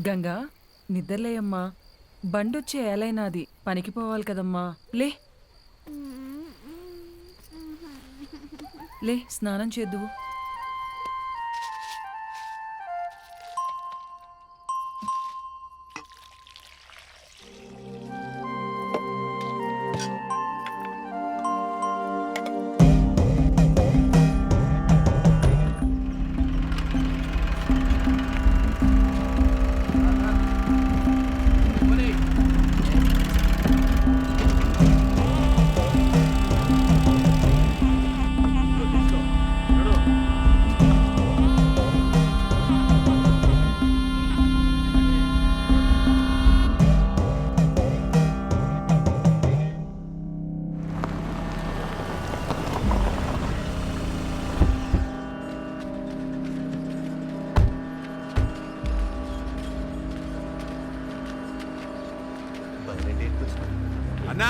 గంగా నిద్రలేయమ్మా. బండొచ్చే ఏలైనాది, పనికి పోవాలి కదమ్మా. లే లే స్నానం చేద్దువు. అన్నా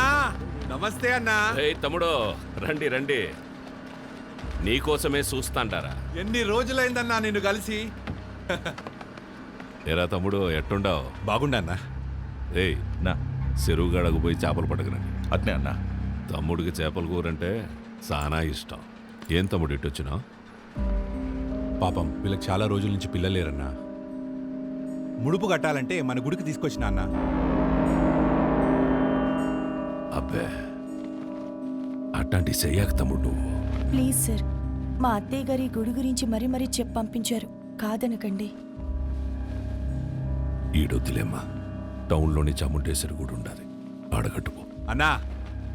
నమస్తే అన్నా. తమ్ముడు రండి రండి, నీకోసమే చూస్తాంటారా. ఎన్ని రోజులైందన్నా నిన్ను కలిసి. ఏరా తమ్ముడు ఎట్టుండావు? బాగుండన్నా. ఏయ్ నా చెరువు గడకు పోయి చేపలు పట్టకరండి. అట్నే అన్నా. తమ్ముడికి చేపల కూరంటే చాలా ఇష్టం. ఏం తమ్ముడు ఇట్టొచ్చినావు? పాపం వీళ్ళకి చాలా రోజుల నుంచి పిల్లలేరన్నా. ముడుపు కట్టాలంటే మన గుడికి తీసుకొచ్చిన అన్నా. అబ్బే అట్లాంటి చెయ్యాక తమ్ముడు నువ్వు. ప్లీజ్ సార్, మా అత్తయ్య గారి గుడి గురించి మరీ మరీ చెప్పి పంపించారు, కాదనకండి. ఈడొద్దులేమ్మా, టౌన్లోని చాముండేశ్వరి గుడి ఉండాలి, ఆడగట్టుకో. అన్నా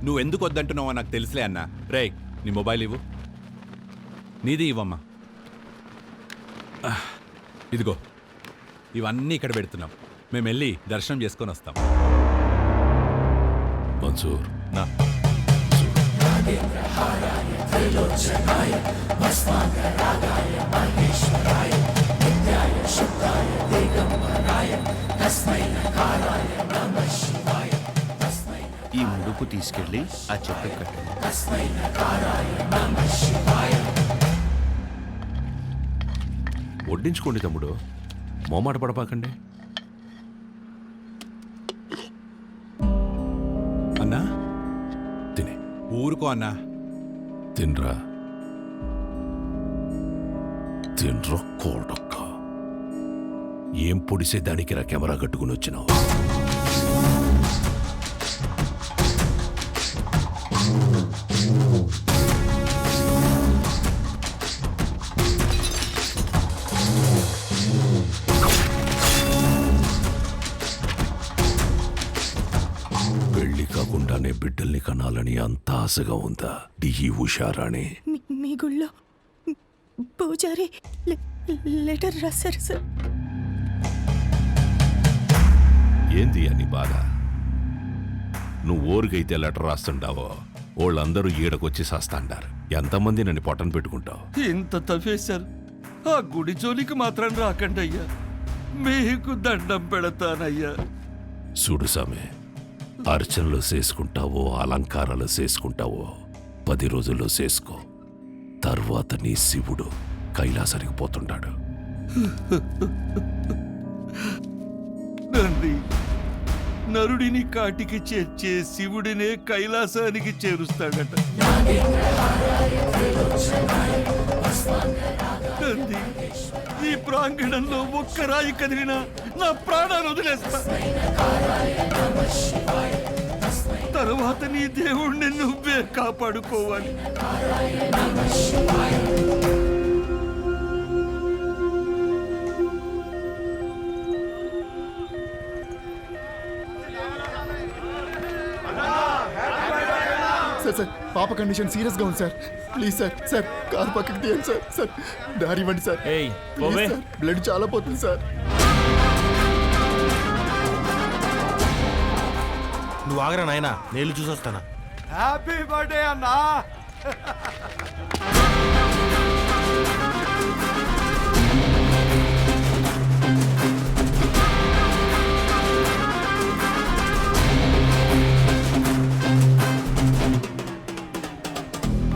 నువ్వెందుకు వద్దంటున్నావో నాకు తెలుసులే అన్నా. రేయ్ నీ మొబైల్ ఇవ్వు. నీది ఇవ్వమ్మా. ఇదిగో ఇవన్నీ ఇక్కడ పెడుతున్నాం. మేము వెళ్ళి దర్శనం చేసుకొని వస్తాం. మన్సూర్ నా ఈ ముడుపు తీసుకెళ్ళి ఆ చెట్టు కట్టండి. వడ్డించుకోండి తమ్ముడు, మోమాట పడపాకండి. అన్నా తినే. ఊరుకో అన్నా. తినరా తినరా కోడక్క. ఏం పొడిసేదానికి రా కెమెరా కట్టుకుని వచ్చినావు? పెళ్లి కాకుండానే బిడ్డల్ని కనాలని అంత ఆశగా ఉందా ఈ ఉషారాణి? మీ గుళ్ళో పూజారి లెటర్ రాశారు సార్. ఏంది అని బాధ? నువ్వు ఊరికైతే లెటర్ రాస్తుంటావో వాళ్ళందరూ ఈడకొచ్చి సస్తాండారు. ఎంతమంది నన్ను పొట్టను పెట్టుకుంటావు? ఇంత తఫేశారు, ఆ గుడి జోలికి మాత్రం రాకండి అయ్యా, మీకు దండం పెడతానయ్యా. చూడు సామె, అర్చనలు చేసుకుంటావో అలంకారాలు చేసుకుంటావో 10 రోజుల్లో చేసుకో. తర్వాత నీ శివుడు కైలాసానికి పోతుంటాడు. తండ్రి, నరుడిని కాటికి చేర్చే శివుడినే కైలాసానికి చేరుస్తాడట. తండ్రి, ఈ ప్రాంగణంలో ఒక్క రాయి కదిలినా నా ప్రాణాలు వదిలేస్తా. తరువాత నీ దేవుణ్ణి నువ్వే కాపాడుకోవాలి. సార్ పాప కండిషన్ సీరియస్ గా ఉంది సార్. ప్లీజ్ సార్ కార్ పక్కకి తీయండి సార్. దారి ఇవ్వండి సార్. బ్లడ్ చాలా పోతుంది సార్. నువ్వు ఆగరా నాయనా, నేను చూసొస్తానా. హ్యాపీ బర్త్డే అన్నా.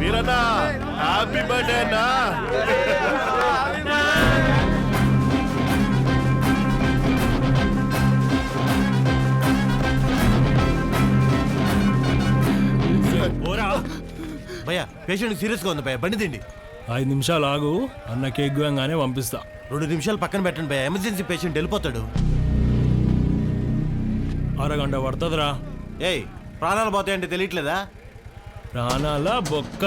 వీరన్నా, హ్యాపీ బర్త్డే అన్నా. భయ్యా పేషెంట్ సీరియస్గా ఉంది భయ్యా, బండి తిండి. 5 నిమిషాలు ఆగు, అన్న కేక్ గోయంగానే పంపిస్తా. 2 నిమిషాలు పక్కన పెట్టండి భయ్యా, ఎమర్జెన్సీ పేషెంట్ వెళ్ళిపోతాడు. అరగంట పడుతుందిరా. ఏయ్ ప్రాణాలు పోతాయంటే తెలియట్లేదా? ప్రాణాల బొక్క.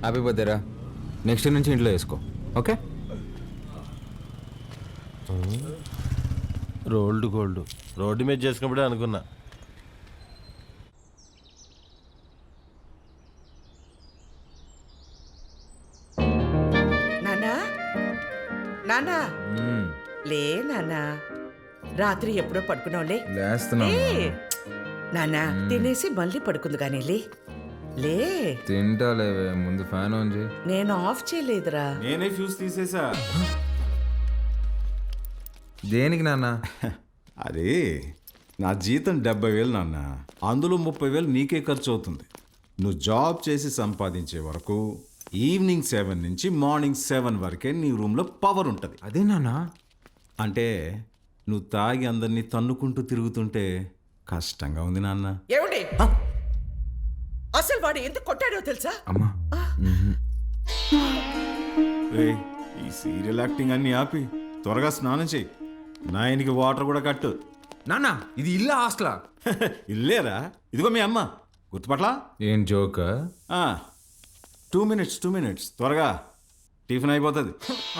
హ్యాపీ బర్త్డేరా. నెక్స్ట్ నుంచి ఇంట్లో వేసుకో, ఓకే? రోల్డ్ గోల్డ్ రోడ్డు మీద చేసుకున్నప్పుడే అనుకున్నా. నానా నానా లే నానా, రాత్రి ఎప్పుడో పడుకున్నావులే. లేస్తున్నా. నానా తినేసి మళ్ళీ పడుకుంది కానీ లే లే. తింటా లేవే, ముందు ఫ్యాన్ ఆన్ చేయి. నేను ఆఫ్ చేయలేదురా. నేనే ఫ్యూజ్ తీసేసా. దేనికి నాన్న? అదే నా జీతం 70,000 నాన్న, అందులో 30,000 నీకే ఖర్చు అవుతుంది. నువ్వు జాబ్ చేసి సంపాదించే వరకు ఈవినింగ్ 7 నుంచి మార్నింగ్ 7 వరకే నీ రూమ్లో పవర్ ఉంటుంది. అదే నాన్న. అంటే నువ్వు తాగి అందరినీ తన్నుకుంటూ తిరుగుతుంటే కష్టంగా ఉంది నాన్న. ఏమండి అసలు వాడు ఎందుకు కొట్టాడో తెలుసా? అమ్మా ఏయ్, ఈ సీరియల్ యాక్టింగ్ అన్ని ఆపి త్వరగా స్నానం చేయి. నాయనికి వాటర్ కూడా కట్టు. నాన్న, ఇది ఇల్లా హాస్టలా? ఇల్లేరా, ఇదిగో మీ అమ్మ. గుర్తుపట్లా? ఏం జోక్? 2 minutes త్వరగా టిఫిన్ అయిపోతుంది.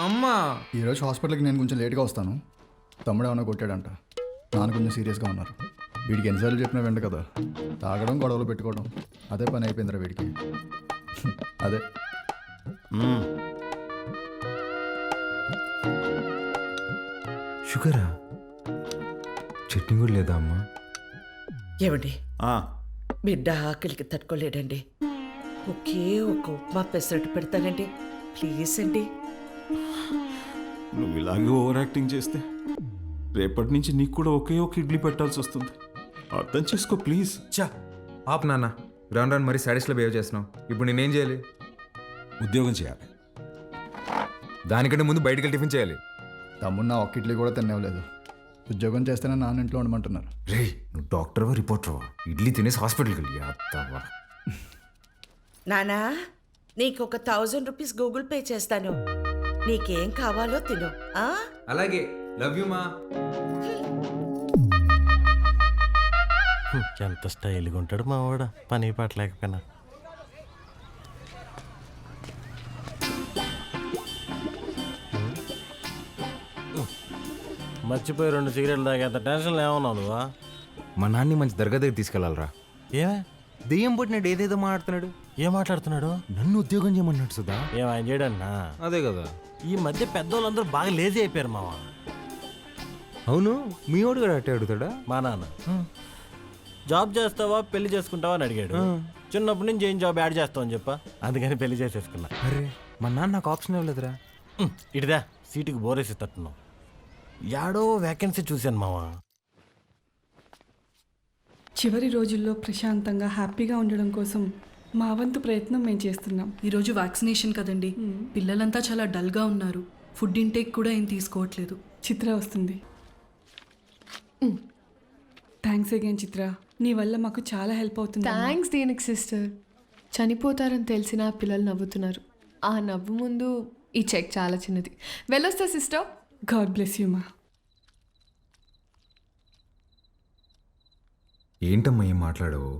అమ్మా, ఈరోజు హాస్పిటల్కి నేను కొంచెం లేట్గా వస్తాను. తమ్ముడు ఏమైనా కొట్టాడంట, నాన్న కొంచెం సీరియస్గా ఉన్నారు. వీడికి ఎన్నిసార్లు చెప్పినా వెంట కదా, తాగడం గొడవలు పెట్టుకోవడం అదే పని అయిపోయిందిరా వీడికి. అదే షుగరా? చట్నీ కూడా లేదా అమ్మా? ఏమండి బిడ్డ ఆకలికి తట్టుకోలేడండి, ఒకే ఒక ఉప్మా పెసరట్టు పెడతానండి ప్లీజ్ అండి. నువ్వు ఇలాగే ఓవర్ యాక్టింగ్ చేస్తే రేపటి నుంచి నీకు కూడా ఒకే ఒక ఇడ్లీ పెట్టాల్సి వస్తుంది. అర్థం చేసుకో ప్లీజ్. చా ఆప్ నాన్న, రాను రాను మరీ సాడీస్లో బిహేవ్ చేస్తున్నావు. ఇప్పుడు నేనేం చేయాలి? ఉద్యోగం చేయాలి. దానికంటే ముందు బయటికి వెళ్ళి టిఫిన్ చేయాలి. తమ్ముడు నా ఒక్క ఇడ్లీ కూడా తినేవలేదు. ఉద్యోగం చేస్తేనే నాన్న ఇంట్లో ఉండమంటున్నారు. రే, నువ్వు డాక్టర్వా రిపోర్టర్వా? ఇడ్లీ తినేసి హాస్పిటల్కి వెళ్ళి అత్తవా. నానా నీకు ఒక 1000 రూపీస్ గూగుల్ పే చేస్తాను, నీకేం కావాలో తిను. అలాగే, లవ్ యూ మా. ఎంత స్టైల్గా ఉంటాడు మా వాడు, పని పాట లేకపోయినా. మర్చిపోయి 2 సిగరెట్లు తాగేంత టెన్షన్లో ఏమన్నావు నువ్వా? మా నాన్ని మంచి దర్గా దగ్గర తీసుకెళ్ళాలరా. ఏమే దెయ్యం పుట్టినాడు, ఏదేదో మాట్లాడుతున్నాడు. ఏం మాట్లాడుతున్నాడు? నన్ను ఉద్యోగం చేయమన్నాడు సుధా. ఏం ఆయన చేయడన్నా? అదే కదా. ఈ మధ్య పెద్దోళ్ళందరూ బాగా లేజీ అయిపోయారు మావా. అవును, మీ వాడు కూడా అట్టే అడుగుతాడా? మా నాన్న జాబ్ చేస్తావా పెళ్లి చేసుకుంటావా అని అడిగాడు. చిన్నప్పటి నుంచి ఏం జాబ్ యాడ్ చేస్తావు అని చెప్పా, అందుకని పెళ్లి చేసేసుకున్నా. అరే, మా నాన్న నాకు ఆప్షన్ ఇవ్వలేదురా. ఇటుదా సీటుకి బోరేసి తట్టున్నావు. యాడో వేకెన్సీ చూశాను మావా. చివరి రోజుల్లో ప్రశాంతంగా హ్యాపీగా ఉండడం కోసం మా వంతు ప్రయత్నం మేము చేస్తున్నాం. ఈరోజు వ్యాక్సినేషన్ కదండి, పిల్లలంతా చాలా డల్గా ఉన్నారు. ఫుడ్ ఇంటేక్ కూడా ఏం తీసుకోవట్లేదు. చిత్ర వస్తుంది. థ్యాంక్స్ అగైన్ చిత్ర, నీ వల్ల మాకు చాలా హెల్ప్ అవుతుంది. థ్యాంక్స్ దేనికి సిస్టర్, చనిపోతారని తెలిసిన పిల్లలు నవ్వుతున్నారు. ఆ నవ్వు ముందు ఈ చెక్ చాలా చిన్నది. వెళ్ళొస్తా సిస్టర్. గాడ్ బ్లెస్ యూ మా. ఏంటమ్మా ఏం మాట్లాడవు?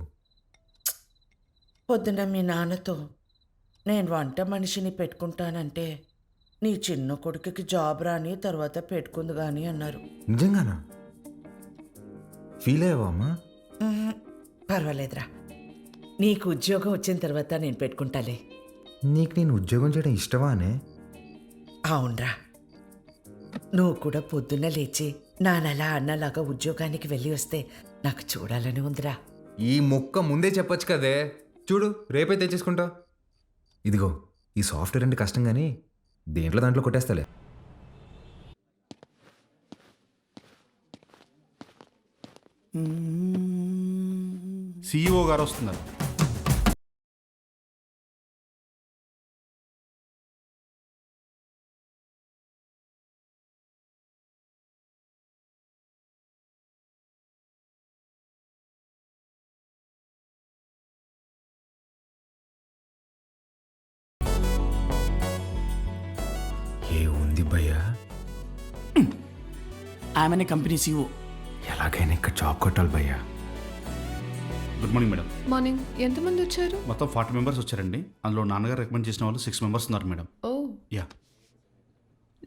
పొద్దున మీ నాన్నతో నేను వంట మనిషిని పెట్టుకుంటానంటే నీ చిన్న కొడుకుకి జాబ్ రాని తర్వాత పెట్టుకుంది కానీ అన్నారు. నిజంగానా? ఫీల్ అయ్యావా అమ్మా? పర్వాలేదురా, నీకు ఉద్యోగం వచ్చిన తర్వాత నేను పెట్టుకుంటాలే. నీకు నేను ఉద్యోగం చేయడం ఇష్టమానే? అవునరా, నువ్వు కూడా పొద్దున్న లేచి నానలా అన్నలాగా ఉద్యోగానికి వెళ్ళి వస్తే నాకు చూడాలని ఉందిరా. ఈ ముక్క ముందే చెప్పొచ్చు కదే. చూడు, రేపే తెచ్చేసుకుంటా. ఇదిగో, ఈ సాఫ్ట్వేర్ అంటే కష్టం కానీ దాంట్లో కొట్టేస్తాలే. CEO గారు వస్తున్నారు. ఏ ఉంది భయ్యా? ఆమెనే కంపెనీ CEO. ఎలాగైనా ఇక్కడ జాబ్ కొట్టాలి భయ్యా. Good morning madam. మార్నింగ్. ఎంతమంది వచ్చారు? మొత్తం 40 మెంబర్స్ వచ్చారండి. అందులో నాన్నగారు రికమెండ్ చేసిన వాళ్ళు 6 మెంబర్స్ ఉన్నారు madam. Oh, yeah.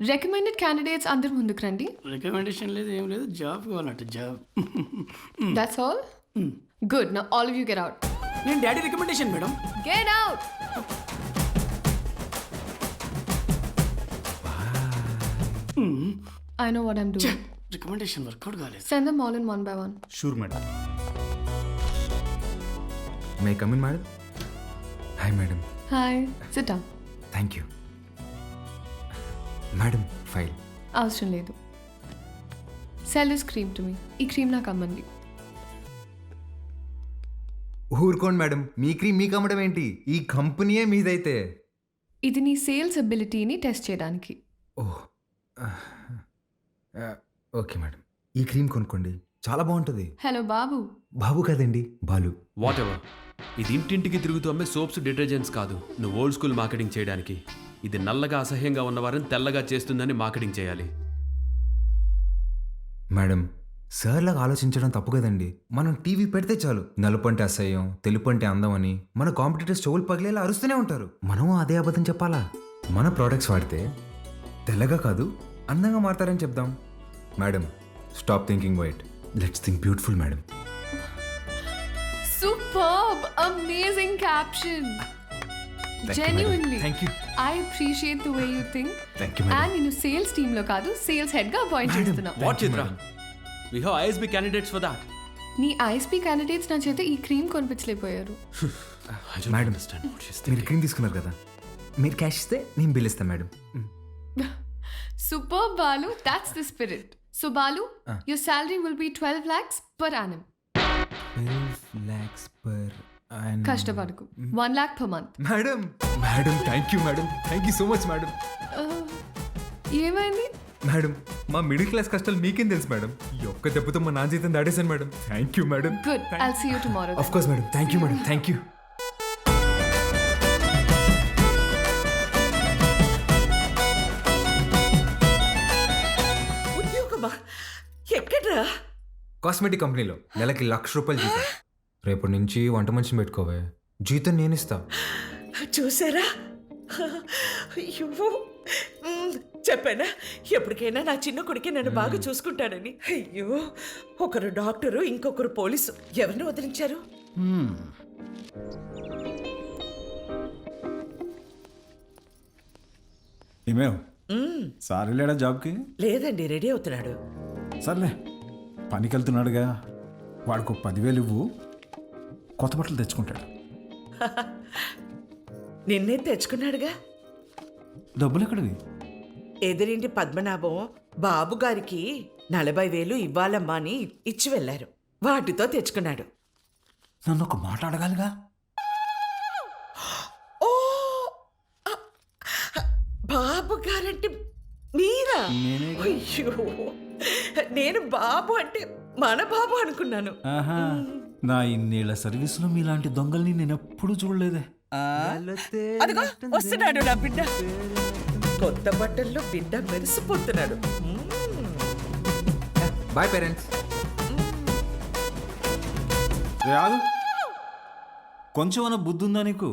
Recommended candidates అందరు ముందుకు రండి. రికమెండేషన్ లేదు, ఏం లేదు, జాబ్ కావాలంట, job. That's all. Good. Now all of you get out. నేను daddy recommendation madam. Get out. I know what I'm doing. Recommendation work out కాలేదు. Send them all in one by one. Sure madam. May come in madam? Hi madam. Hi. Sit down. Thank you madam. File అవసరం లేదు. Sell this cream to me. ఈ cream నాకు అమ్మండి. ఊరుకోండి madam, మీ cream మీకు అమ్మడం ఏంటి? ఈ కంపెనీయే మీదైతే. ఇది నీ సేల్స్ అబిలిటీని టెస్ట్ చేయడానికి. ఓహ్, ఓకే మేడం, ఈ క్రీమ్ కొనుక్కోండి, చాలా బాగుంటుంది. హలో బాబు. బాబు కదండి, బాలు. What ever. ఇది ఇంటింటికి తిరుగుతూ అమ్మే సోప్స్, డిటర్జెంట్స్ కాదు. నువ్వు ఓల్డ్ స్కూల్ మార్కెటింగ్ చేయడానికి. ఇది నల్లగా అసహ్యంగా ఉన్నవారిని తెల్లగా చేస్తుందని మార్కెటింగ్ చేయాలి. మేడం, సార్ లాగా ఆలోచించడం తప్పు కదండి. మనం టీవీ పెడితే చాలు, నలుపు అంటే అసహ్యం, తెలుపు అంటే అందం అని మన కాంపిటీటర్స్ చెవులు పగిలేలా అరుస్తూనే ఉంటారు. మనం అదే అబద్ధం చెప్పాలా? మన ప్రోడక్ట్స్ వాడితే తెల్లగా కాదు అందంగా మారతారని చెప్దాం. Madam, stop thinking white, let's think beautiful madam. Superb. Amazing caption. Genuinely. Thank you. I appreciate the way you think. Thank you madam. And నేను సేల్స్ టీమ్ లో కాదు, సేల్స్ హెడ్ గా అపాయింట్ చేస్తున్నా. What Chitra? We have ISB candidates for that. నీ ISB candidates నా చేత ఈ cream కొనిపించలేకపోయారు. మేడం, మీరు క్రీమ్ తీసుకున్నారు కదా, మీరు క్యాష్ ఇస్తే నేను బిల్ ఇస్తాను madam. Superb, Balu. That's the spirit. So Balu, your salary will be 12 lakhs per annum. 12 lakhs per annum. కష్టపడకు. 1 lakh per month. Madam, madam thank you madam, thank you so much madam. ఏమైంది? Madam, మా middle class కష్టాలు మీకేం తెలుసు madam. ఈ ఒక్క దెబ్బతో మా నాన్న జీతం దాడేశాను madam. Thank you madam. Good. I'll see you tomorrow. Of course madam. Thank you madam. Thank you. ఉద్యోగమా? ఎక్కడ్రా? కాస్మెటిక్ కంపెనీలో నెలకి ₹1,00,000 జీతం. రేపటి నుంచి వంట మనిషిని పెట్టుకోవే, జీతం నేను ఇస్తా. చూసారా? అయ్యో, చెప్పానా ఎప్పటికైనా నా చిన్న కొడుకే నన్ను బాగా చూసుకుంటాడని. అయ్యో, ఒకరు డాక్టరు, ఇంకొకరు పోలీసు. ఎవరిని వదిలించారు? ఏమేవ్ సార్ వెళ్ళాడా జాబ్కి? లేదండి, రెడీ అవుతున్నాడు. సర్లే, పనికి వెళ్తున్నాడుగా, వాడికి 10,000 ఇవ్వు, కొత్త బట్టలు తెచ్చుకుంటాడు. నిన్నే తెచ్చుకున్నాడుగా. డబ్బులు ఎక్కడివి? ఎదురింటి పద్మనాభం బాబు గారికి 40,000 ఇవ్వాలమ్మా అని ఇచ్చి వెళ్ళారు. వాటితో తెచ్చుకున్నాడు. నన్ను ఒక మాట అడగాలిగా. ఓ, బాబు గారంటే మీరా? అయ్యో, నేను బాబు అంటే మన బాబు అనుకున్నాను. ఆహా, నా ఇన్నేళ్ల సర్వీసులో మీలాంటి దొంగల్ని నేను ఎప్పుడూ చూడలేదే. అదిగో వస్తున్నాడు నా బిడ్డ. కొత్త బట్టల్లో బిడ్డ మెరిసిపోతున్నాడు. Boy parents. రాదు, కొంచెం అన్న బుద్ధి ఉందా నీకు?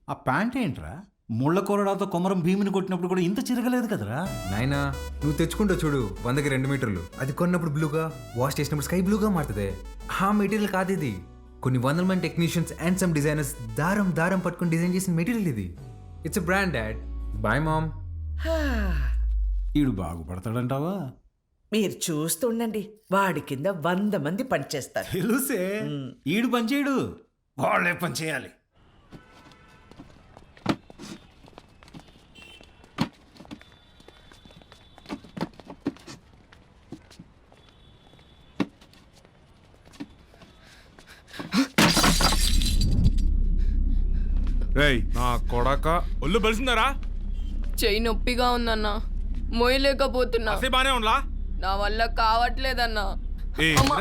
ఆ ప్యాంట్ ఏంట్రా ముళ్ళ కొరడాతో కొమరం భీమిని కొట్టినప్పుడు కూడా ఇంత చిరగలేదు కదరా. నాయనా నువ్వు తెచ్చుకుంటావు చూడు 100కి 2 మీటర్లు, అది కొన్నప్పుడు బ్లూగా, వాష్ చేసినప్పుడు స్కై బ్లూగా మారుతుంది. ఆ మెటీరియల్ కాదు ఇది. కొన్ని 100 మంది టెక్నీషియన్స్ అండ్ సమ్ డిజైనర్స్ దారం పట్టుకుని డిజైన్ చేసిన మెటీరియల్ ఇది. It's a brand dad. Boy mom. ఈడు బాగుపడతాడంటావా? మీరు చూస్తుండండి, వాడి కింద 100 మంది పనిచేస్తారు. తెలుసే, ఈడు పని చేయడు, వాళ్ళే పని చేయాలి. నా కొడక ఒళ్ళు బలిసిందరా? చెయ్యి నొప్పిగా ఉందన్నా, మోయలేకపోతున్నా. బానే ఉండలా? నా వల్ల కావట్లేదన్నా.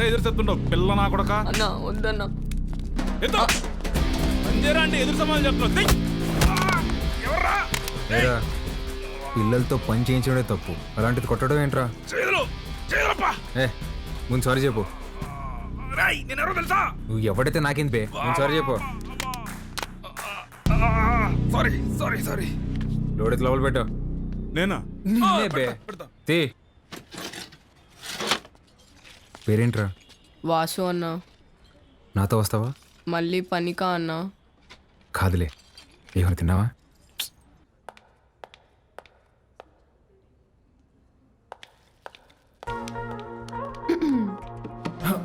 ఎదురు చెప్తుంటావు పిల్ల నా కొడక. అన్నా వద్దన్నా. అండి ఎదురు సమాధానం చెప్తున్నావు. ఏరా, పిల్లలతో పని చేయించడమే తప్పు, అలాంటిది కొట్టడం ఏంట్రా? ఏ ముందు సారీ చెప్పు. నువ్వు ఎవడైతే నాకేంది పే, ముందు సారీ చెప్పు. సారీ లోడెత్ లోపల పెట్టు. నేనా? తీ. పేరేంట్రా? వాసు అన్నా. నాతో వస్తావా? మళ్ళీ పనికా అన్నా? కాదులే, ఏమైనా తిన్నావా?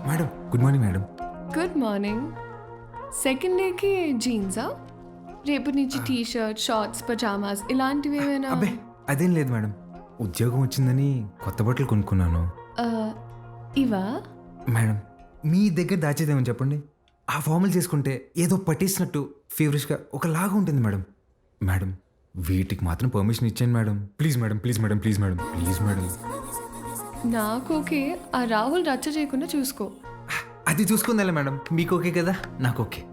Madam good morning. Madam good morning. Second డేకి జీన్సా? రేపు నుంచి టీ షర్ట్, షార్ట్స్, పజామాస్ ఇలాంటివి ఏమైనా? అబ్బే అదేం లేదు మేడం, ఉద్యోగం వచ్చిందని కొత్త బట్టలు కొనుక్కున్నాను. ఇవా? మేడం మీ దగ్గర దాచేదేమని చెప్పండి. ఆ ఫార్మల్ చేసుకుంటే ఏదో పట్టేసినట్టు ఫేవరెట్గా ఒకలాగా ఉంటుంది మేడం. మేడం వీటికి మాత్రం పర్మిషన్ ఇచ్చాను madam. Please madam, please madam, please madam, please madam. నాకు ఓకే, ఆ రాహుల్ రచ్చ చేయకుండా చూసుకో. అది చూసుకుందా మేడం, మీకు ఓకే కదా? నాకు ఓకే.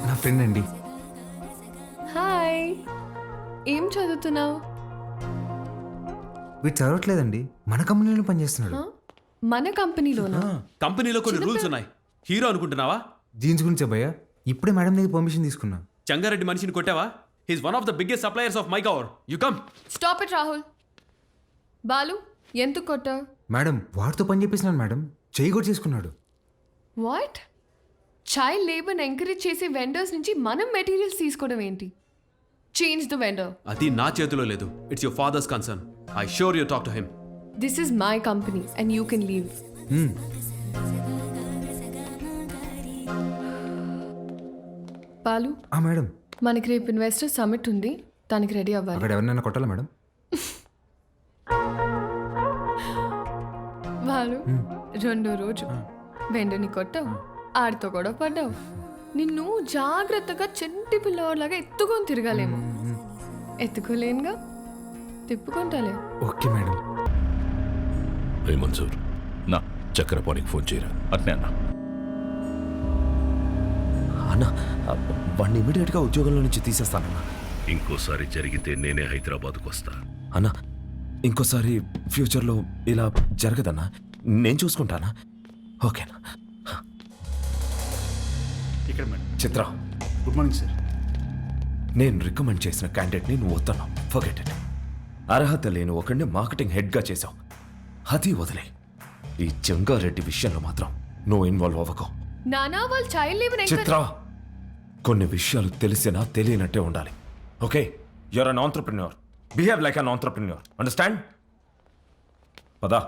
నా ఫ్రెండ్ అండి. హాయ్, ఏం చదువుతున్నావు? వీడు చదవట్లేదండి, మన కంపెనీలో పనిచేస్తున్నాడు. మన కంపెనీలోనా? కంపెనీలో కొన్ని రూల్స్ ఉన్నాయి. హీరో అనుకుంటున్నావా? జీన్స్ గురించే భయ్యా, ఇప్పుడే మేడం దగ్గర పర్మిషన్ తీసుకున్నా. చంగారెడ్డి మనిషిని కొట్టావా? He's one of the biggest suppliers of my cover. You come. Stop it Rahul. Balu ఎందుకు కొట్టావు? మేడం వాడితో పని చేపిస్తున్నాను మేడం, చేయి కూడా చేసుకున్నాడు. వాట్? చైల్డ్ లేబర్ని ఎంకరేజ్ చేసే వెండర్స్ నుంచి మనం మెటీరియల్స్ తీసుకోవడం ఏంటి? Change the vendor. అది నా చేతిలో లేదు. It's your father's concern. I sure you talk to him. This is my company and you can leave. Balu madam మనకి రేపు ఇన్వెస్టర్ సమిట్ ఉంది, దానికి రెడీ అవ్వాలి. అక్కడ ఎవరినైనా కొట్టాలా మేడం? బాలు రెండో రోజు వెండర్ని కొట్టావు, ఆడితో కూడా పడ్డావు. నిన్ను జాగ్రత్తగా చెంటి పిల్లవాడిలాగా ఎత్తుకొని తిరగాలేమో. ఎత్తుకోలేనుగా, తిప్పుకుంటాలే. Okay madam. రే మన్సూర్, నా చక్రపాణికి ఫోన్ చేయరా. అట్నే అన్న. అన్న వాడిని ఇమీడియట్గా ఉద్యోగంలో నుంచి తీసేస్తానన్నా. ఇంకోసారి జరిగితే నేనే హైదరాబాద్కు వస్తా. అన్న ఇంకోసారి ఫ్యూచర్లో ఇలా జరగదన్నా, నేను చూసుకుంటానా? ఓకేనా? ఇక్కడ మేడం. చిత్ర గుడ్ మార్నింగ్ సార్. నేను రికమెండ్ చేసిన క్యాండిడేట్ని నువ్వు వద్దన్నావు. Forget it. అర్హత లేని ఒకడిని మార్కెటింగ్ హెడ్గా చేశావు, అది వదిలే. ఈ జంగారెడ్డి విషయంలో మాత్రం నువ్వు ఇన్వాల్వ్ అవ్వకు. నానా వాళ్ళు చైల్డ్ లేబర్ చిత్ర, కొన్ని విషయాలు తెలిసినా తెలియనట్టే ఉండాలి. Okay, you're an entrepreneur. Behave like an entrepreneur. Understand? పదా.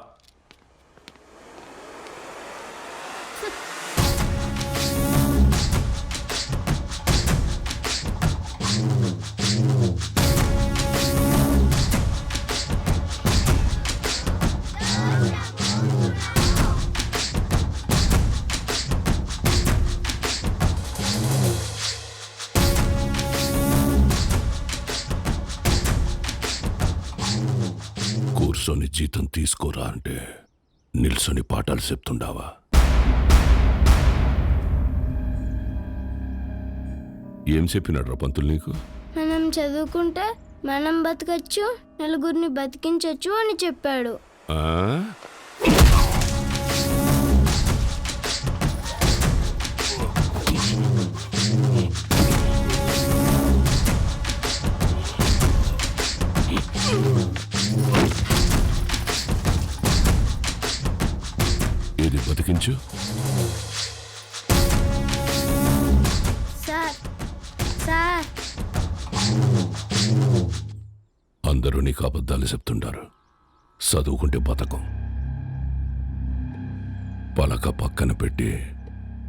కూర్చొని జీతం తీసుకోరా అంటే నిల్సొని పాఠాలు చెప్తుండావా? ఏం చెప్పినాడు రా పంతులు నీకు? మనం చదువుకుంటే మనం బతకచ్చు, నలుగురిని బతికించచ్చు అని చెప్పాడు. ఇది బతికించు. సార్ సార్ అందరూ నీకు అబద్ధాలు చెప్తుంటారు. చదువుకుంటే బతకం. పలక పక్కన పెట్టి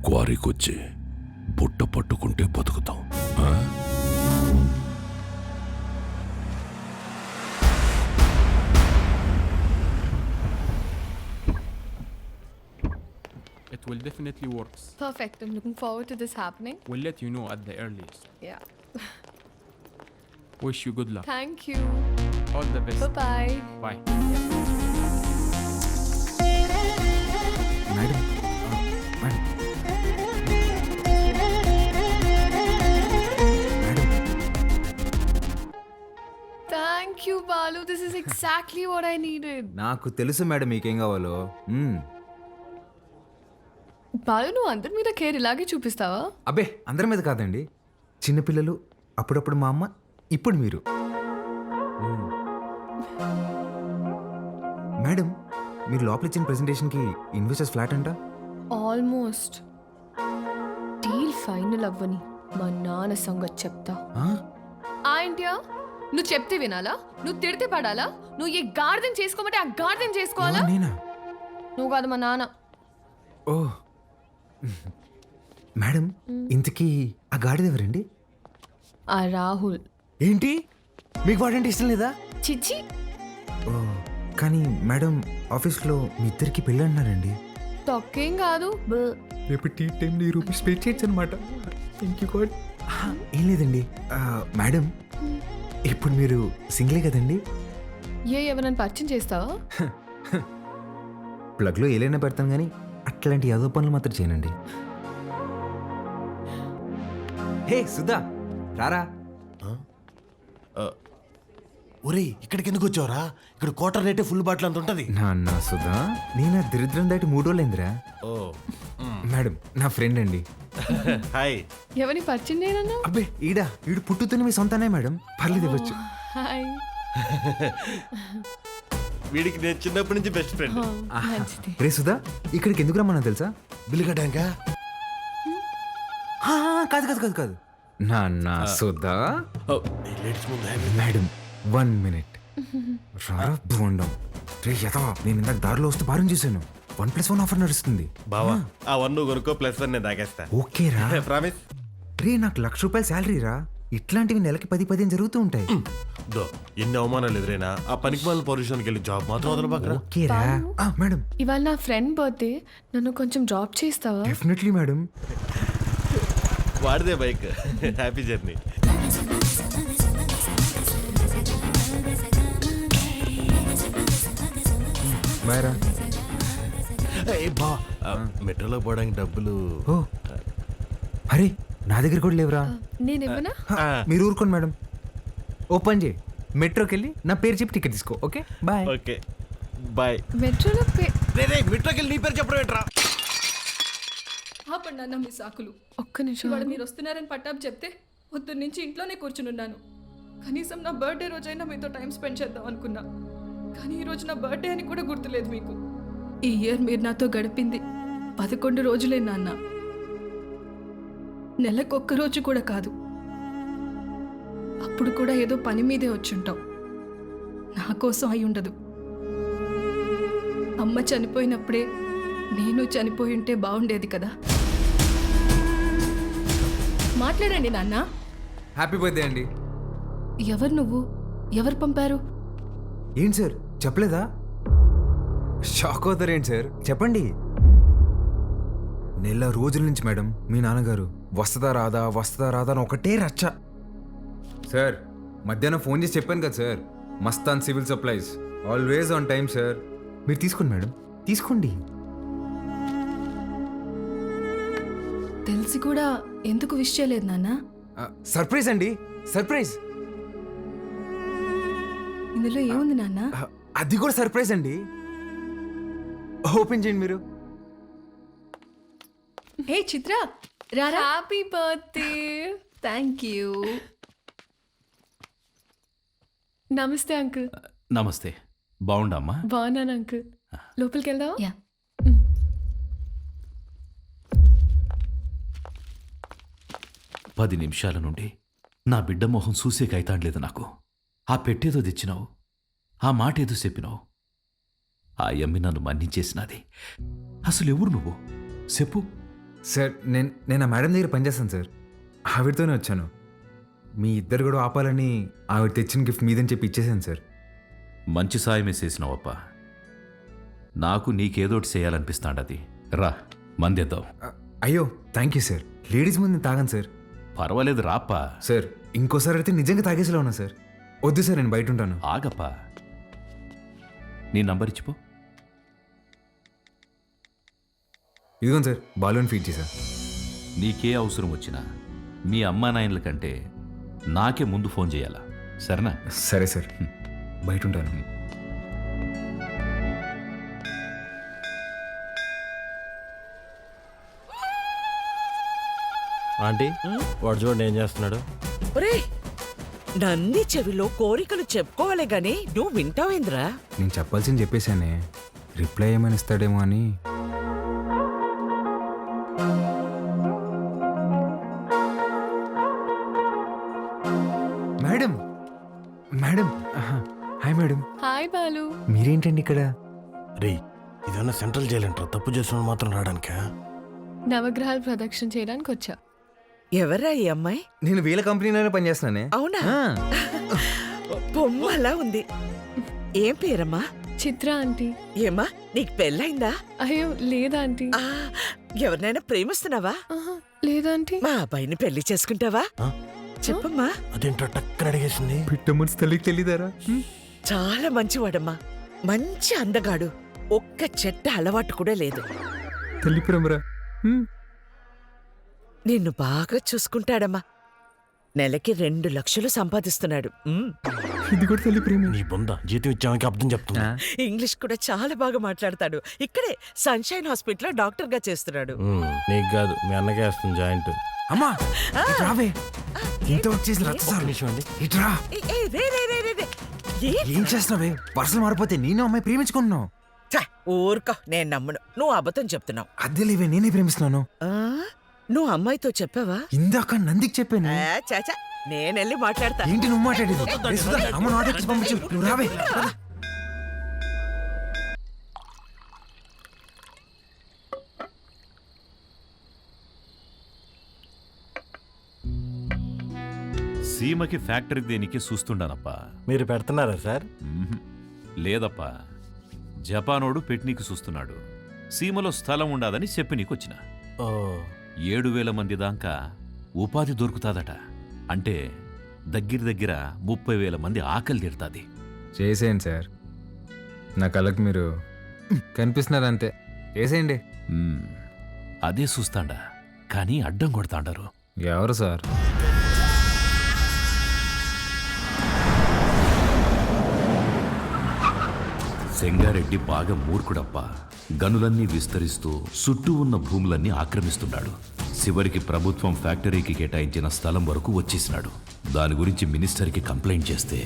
క్వారీకొచ్చి బుట్ట పట్టుకుంటే బతుకుతాం. It will definitely work. Perfect. I'm looking forward to this happening. We'll let you know at the earliest. Yeah. Wish you good luck. Thank you. All the best. Bye-bye. Bye. Madam madam Thank you, Balu. This is exactly what I needed. నాకు తెలుసు madam మీకేం కావాలో. బాలు, నువ్వు అందరి మీద care ఇలాగే చూపిస్తావా? అబ్బే అందరి మీద కాదండి, చిన్నపిల్లలు, అప్పుడప్పుడు మా అమ్మ, ఇప్పుడు మీరు. మేడం మీరు లోపల ఇచ్చిన ప్రెజెంటేషన్కి ఇన్వెస్టర్స్ ఫ్లాట్ అంట. ఆల్మోస్ట్. డీల్ ఫైనల్ అవ్వని మా నాన్న సంగతి చెప్తా. ఆ ఇంటియా, నువ్వు చెప్తే వినాలా? నువ్వు తిడితే పడాలా? నువ్వు ఏ గార్డెన్ చేసుకోమంటే ఆ గార్డెన్ చేసుకోవాలా? నేనా? నువ్వు కాదు, మా నాన్న. ఓ మేడం, ఇంతకీ ఆ గాడిద ఎవరండి? ఆ రాహుల్. ఏంటి, మీకు వాడంటే ఇష్టం లేదా? చిచ్చి. ఓ కానీ మేడం, ఆఫీస్లో మీ ఇద్దరికి పెళ్ళి అంటున్నారండి. తొక్కేం కాదు. రేపు టీ టైంలో ఈ రూపీస్ పే చేయొచ్చు అనమాట. Thank you God. ఏం లేదండి మేడం, ఇప్పుడు మీరు సింగిలే కదండి? ఎవరైనా పరిచయం చేస్తావా? ప్లగ్లో ఏలైనా పెడతాను కానీ అట్లాంటి యాదో పనులు మాత్రం చేయనండి. హే సుధా, రారా. ఒరే, ఇక్కడికి ఎందుకు వచ్చావురా? ఇక్కడ క్వార్టర్ రేటే ఫుల్ బాటిల్ అంత ఉంటుంది. నాన్న సుధా, నేను ఆ దరిద్రం దాటి 3 రోజులైందిరా. ఓ మేడం నా ఫ్రెండ్ అండి. హాయ్. ఎవరిని పరిచయం చేయనన్నా? అబ్బే ఈడు పుట్టుతున్న మీ సొంతనే మేడం, పర్లేదు ఇవ్వచ్చు. హాయ్. వీడికి నేను చిన్నప్పటి నుంచి బెస్ట్ ఫ్రెండ్. రే సుధా, ఇక్కడికి ఎందుకు రమ్మన్నా తెలుసా? బిల్లు కట్టాక? కాదు కాదు కాదు కాదు నాన్న సుధా. Madam 1 minute. రారా బోండం. రే యథా, నేను ఇందాక దారిలో వస్తూ భారం చూశాను. 1+1 ఆఫర్ నడుస్తుంది. బావా, ఆ 1 కొనుక్కో, +1 నేను తాగేస్తా. ఓకే రా. ప్రామిస్. రే నాకు ₹1,00,000 శాలరీ రా. ఇట్లాంటివి నెలకి 10-15 జరుగుతూ ఉంటాయి. ఎన్ని అవమానాలు ఎదురైనా ఆ పనికి వాళ్ళ పొజిషన్కి వెళ్ళి జాబ్ మాత్రం వదలబాకరా. ఓకే రా. మేడం, ఇవాళ నా ఫ్రెండ్ బర్త్డే, నన్ను కొంచెం డ్రాప్ చేస్తావా? Definitely madam. వాడిదే బైక్. Happy journey. బాయ్ రా. మెట్రోలో పోవడానికి డబ్బులు. ఓ అరే, నా దగ్గర కూడా లేవురా. నేను ఇవ్వనా? మీరు ఊరుకోండి మేడం. ఓపెన్ చేయి, మెట్రోకి వెళ్ళి నా పేరు చెప్పి టికెట్ తీసుకో. Okay bye. Okay bye. మెట్రోలో మెట్రోకి వెళ్ళి నీ పేరు చెప్పడం ఏంట్రా? ఆపండి అన్న మీ సాకులు. ఒక్క నిమిషం. ఇవాళ మీరు వస్తున్నారని పట్టాపు చెప్తే పొద్దున్న నుంచి ఇంట్లోనే కూర్చునున్నాను. కనీసం నా బర్త్డే రోజైనా మీతో టైం స్పెండ్ చేద్దాం అనుకున్నా, కానీ ఈరోజు నా బర్త్డే అని కూడా గుర్తులేదు మీకు. ఈ ఇయర్ మీరు నాతో గడిపింది 11 రోజులే నాన్న. నెలకొక్క రోజు కూడా కాదు. అప్పుడు కూడా ఏదో పని మీదే వచ్చుంటాం. నా కోసం అయి ఉండదు. అమ్మ చనిపోయినప్పుడే నేను చనిపోయి ఉంటే బాగుండేది కదా. మాట్లాడండి నాన్న. హ్యాపీ బర్త్డే అండి. ఎవరు నువ్వు? ఎవరు పంపారు? ఏంటి సార్ చెప్పలేదా? షాక్ అవుతారు ఏంటి సార్, చెప్పండి. నెల రోజుల నుంచి మేడం మీ నాన్నగారు వస్తుందా రాదా అని ఒకటే రచ్చ. సార్ మధ్యాహ్నం ఫోన్ చేసి చెప్పాను కదా sir, Mastan civil supplies, always on time sir. మీరు తీసుకోండి మేడం, తీసుకోండి. తెలిసి కూడా ఎందుకు విష్ చేయలేదు నాన్న? సర్ప్రైజ్ అండి, సర్ప్రైజ్. ఇందులో ఏముంది నాన్న? అది కూడా సర్ప్రైజ్ అండి. ఓపెన్ చేయండి మీరు. ఏ చిత్ర, రారా. Happy birthday. Thank you. నమస్తే అంకుల్. నమస్తే. బాగుండమ్మా? బాగున్నాను అంకుల్. లోపలికి వెళ్దాం. 10 నిమిషాల నుండి నా బిడ్డ మొహం చూసే కైతాడలేదు నాకు. ఆ పెట్టేదో తెచ్చినావు, ఆ మాట ఏదో చెప్పినావు. ఆ యమ్మి నన్ను మన్నించేసినది. అసలు ఎవరు నువ్వు చెప్పు. సార్ నేను ఆ మేడం దగ్గర పనిచేస్తాను సార్. ఆవిడతోనే వచ్చాను. మీ ఇద్దరు కూడా ఆపాలని ఆవిడ తెచ్చిన గిఫ్ట్ మీదని చెప్పి ఇచ్చేసాను సార్. మంచి సాయమే చేసినావప్ప. నాకు నీకేదోటి చేయాలనిపిస్తాండది. రా మందేద్దాం. అయ్యో థ్యాంక్ యూ సార్. లేడీస్ ముందు నేను తాగాను సార్. పర్వాలేదు రాప్పా. సార్ ఇంకోసారి అయితే నిజంగా తాగేసేలా ఉన్నా సార్. వద్దు సార్, నేను బయట ఉంటాను. ఆగప్పా, నీ నంబర్ ఇచ్చిపో. ఇదిగోండి సార్, బాలూన్ ఫీడ్ చేశా. నీకే అవసరం వచ్చినా మీ అమ్మా నాయనల కంటే నాకే ముందు ఫోన్ చేయాలా, సరేనా? సరే సార్, బయట ఉంటాను. ఆంటీ, వాడు చూడండి ఏం చేస్తున్నాడు. ఒరే, నంది చెవిలో కోరికలు చెప్పుకోవాలి గాని నువ్వు వింటావేంద్రా? నేను చెప్పాల్సింది చెప్పేశానే, రిప్లై ఏమైనా ఇస్తాడేమో అని. Madam madam hi madam. Hi Balu. మీరేంటండి ఇక్కడ? రే, ఇదన్నా సెంట్రల్ జైలు అంటారా? తప్పు చేసిన మాత్రం రావడానికా? నవగ్రహాలు ప్రదక్షిణ చేయడానికి వచ్చా. ఎవరా ఈ అమ్మాయి? నేను వీళ్ళ కంపెనీలోనే పనిచేస్తున్నానే. అవునా? బొమ్మలా ఉంది. ఏం పేరమ్మా? చిత్ర ఆంటీ. ఏమ్మా, నీకు పెళ్ళైందా? అయ్యో లేదా ఆంటీ. ఎవరినైనా ప్రేమిస్తున్నావా? లేదా ఆంటీ. మా అబ్బాయిని పెళ్లి చేసుకుంటావా? చెప్పమ్మా. అదేంటో టక్కన అడిగేసింది. పిట్ట మనసు తల్లికి తెలియదారా? చాలా మంచివాడమ్మా, మంచి అందగాడు. ఒక్క చెట్ట అలవాటు కూడా లేదు. తల్లి ప్రేమరా. నిన్ను బాగా చూసుకుంటాడమ్మా. నెలకి 2 లక్షలు సంపాదిస్తున్నాడు. ఇది కూడా తల్లి ప్రేమ. నీ బొంద జీతం ఇచ్చామని అర్థం చెప్తున్నా. ఇంగ్లీష్ కూడా చాలా బాగా మాట్లాడతాడు. ఇక్కడే సన్షైన్ హాస్పిటల్లో డాక్టర్ గా చేస్తున్నాడు. నీకు కాదు, మీ అన్నకే వస్తుంది జాయింట్. అమ్మా రావే, ఇంత వచ్చేసి రచ్చండి. ఇట్రా. ఏం చేస్తున్నావే? పర్సలు మారిపోతే నేను అమ్మాయి ప్రేమించుకుంటున్నావు. ఊరుకో, నేను నమ్మను. నువ్వు అబద్ధం చెప్తున్నావు. అద్దె లేవే, నేనే ప్రేమిస్తున్నాను. నువ్వు అమ్మాయితో చెప్పావా? ఇందాక నందికి చెప్పాను. చాచా, నేనెళ్ళి మాట్లాడతా. ఏంటి నువ్వు మాట్లాడేది? అమ్మ నాటకి పంపించు. నువ్వు రావే. సీమకి ఫ్యాక్టరీ దేనికి చూస్తుండానప్పా. మీరు పెడుతున్నారా సార్? లేదప్పా, జపానోడు పెట్టనీకి చూస్తున్నాడు. సీమలో స్థలం ఉండాదని చెప్పి నీకొచ్చిన. 7,000 మంది దాకా ఉపాధి దొరుకుతాదట. అంటే దగ్గర 30,000 మంది ఆకలి తీరుతుంది. చేసేయండి సార్, నా కళ్ళకి మీరు కనిపిస్తున్నారంతే. చేసేయండి. అదే చూస్తాండా, కానీ అడ్డం కొడతాండారు. ఎవరు సార్? సెంగారెడ్డి బాగా మూర్ఖుడప్పా. గనులన్నీ విస్తరిస్తూ చుట్టూ ఉన్న భూములన్నీ ఆక్రమిస్తున్నాడు. చివరికి ప్రభుత్వం ఫ్యాక్టరీకి కేటాయించిన స్థలం వరకు వచ్చేసినాడు. దాని గురించి మినిస్టర్కి కంప్లైంట్ చేస్తే,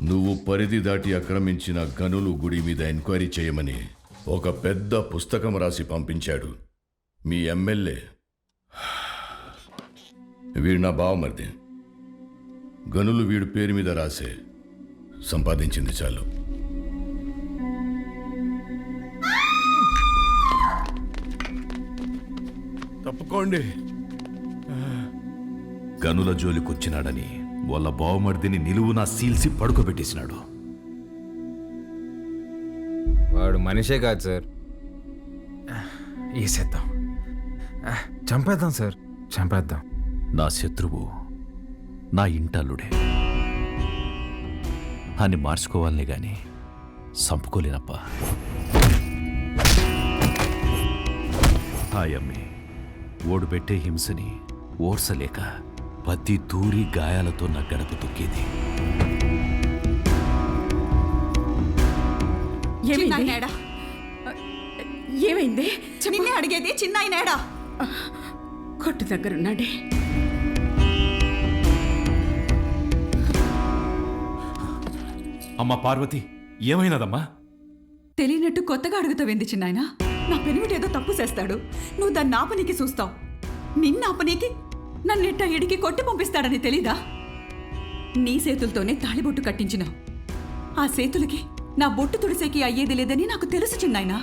నువ్వు పరిధి దాటి ఆక్రమించిన గనులు గుడి మీద ఎంక్వైరీ చేయమని ఒక పెద్ద పుస్తకం రాసి పంపించాడు మీ ఎమ్మెల్యే. వీడు నా బావమరిది. గనులు వీడి పేరు మీద రాసే సంపాదించింది చాలు. తప్పుకోండి. గనుల జోలికొచ్చినాడని వాళ్ళ బావమర్దిని నిలువునా సీల్సి పడుకోబెట్టేసినాడు. వాడు మనిషే కాదు సార్. వేసేద్దాం, చంపేద్దాం సార్, చంపేద్దాం. నా శత్రువు నా ఇంటల్లుడే అని మార్చుకోవాలనే గాని చంపుకోలేనప్పా. హాయమ్మి ఓడు పెట్టే హింసని ఓర్సలేక పత్తి తూరి గాయాలతో నా గడప తొక్కేది. ఏమైంది? నిన్నే అడిగేది. చిన్నాయనేడా? కొట్టు దగ్గరున్నాడే. అమ్మా పార్వతి, ఏమైనదమ్మా? తెలియనట్టు కొత్తగా అడుగుతావేంది చిన్నాయన? నా పెనిమిటి ఏదో తప్పు చేస్తాడు, నువ్వు దాన్ని ఆపనీకి చూస్తావు. నిన్న ఆపనీకి నన్నిట్ట ఇడికి కొట్టి పంపిస్తాడని తెలీదా? నీ చేతులతోనే తాళిబొట్టు కట్టించినావు. ఆ చేతులకి నా బొట్టు తుడిసేకి అయ్యేది లేదని నాకు తెలుసు చిన్నాయనా.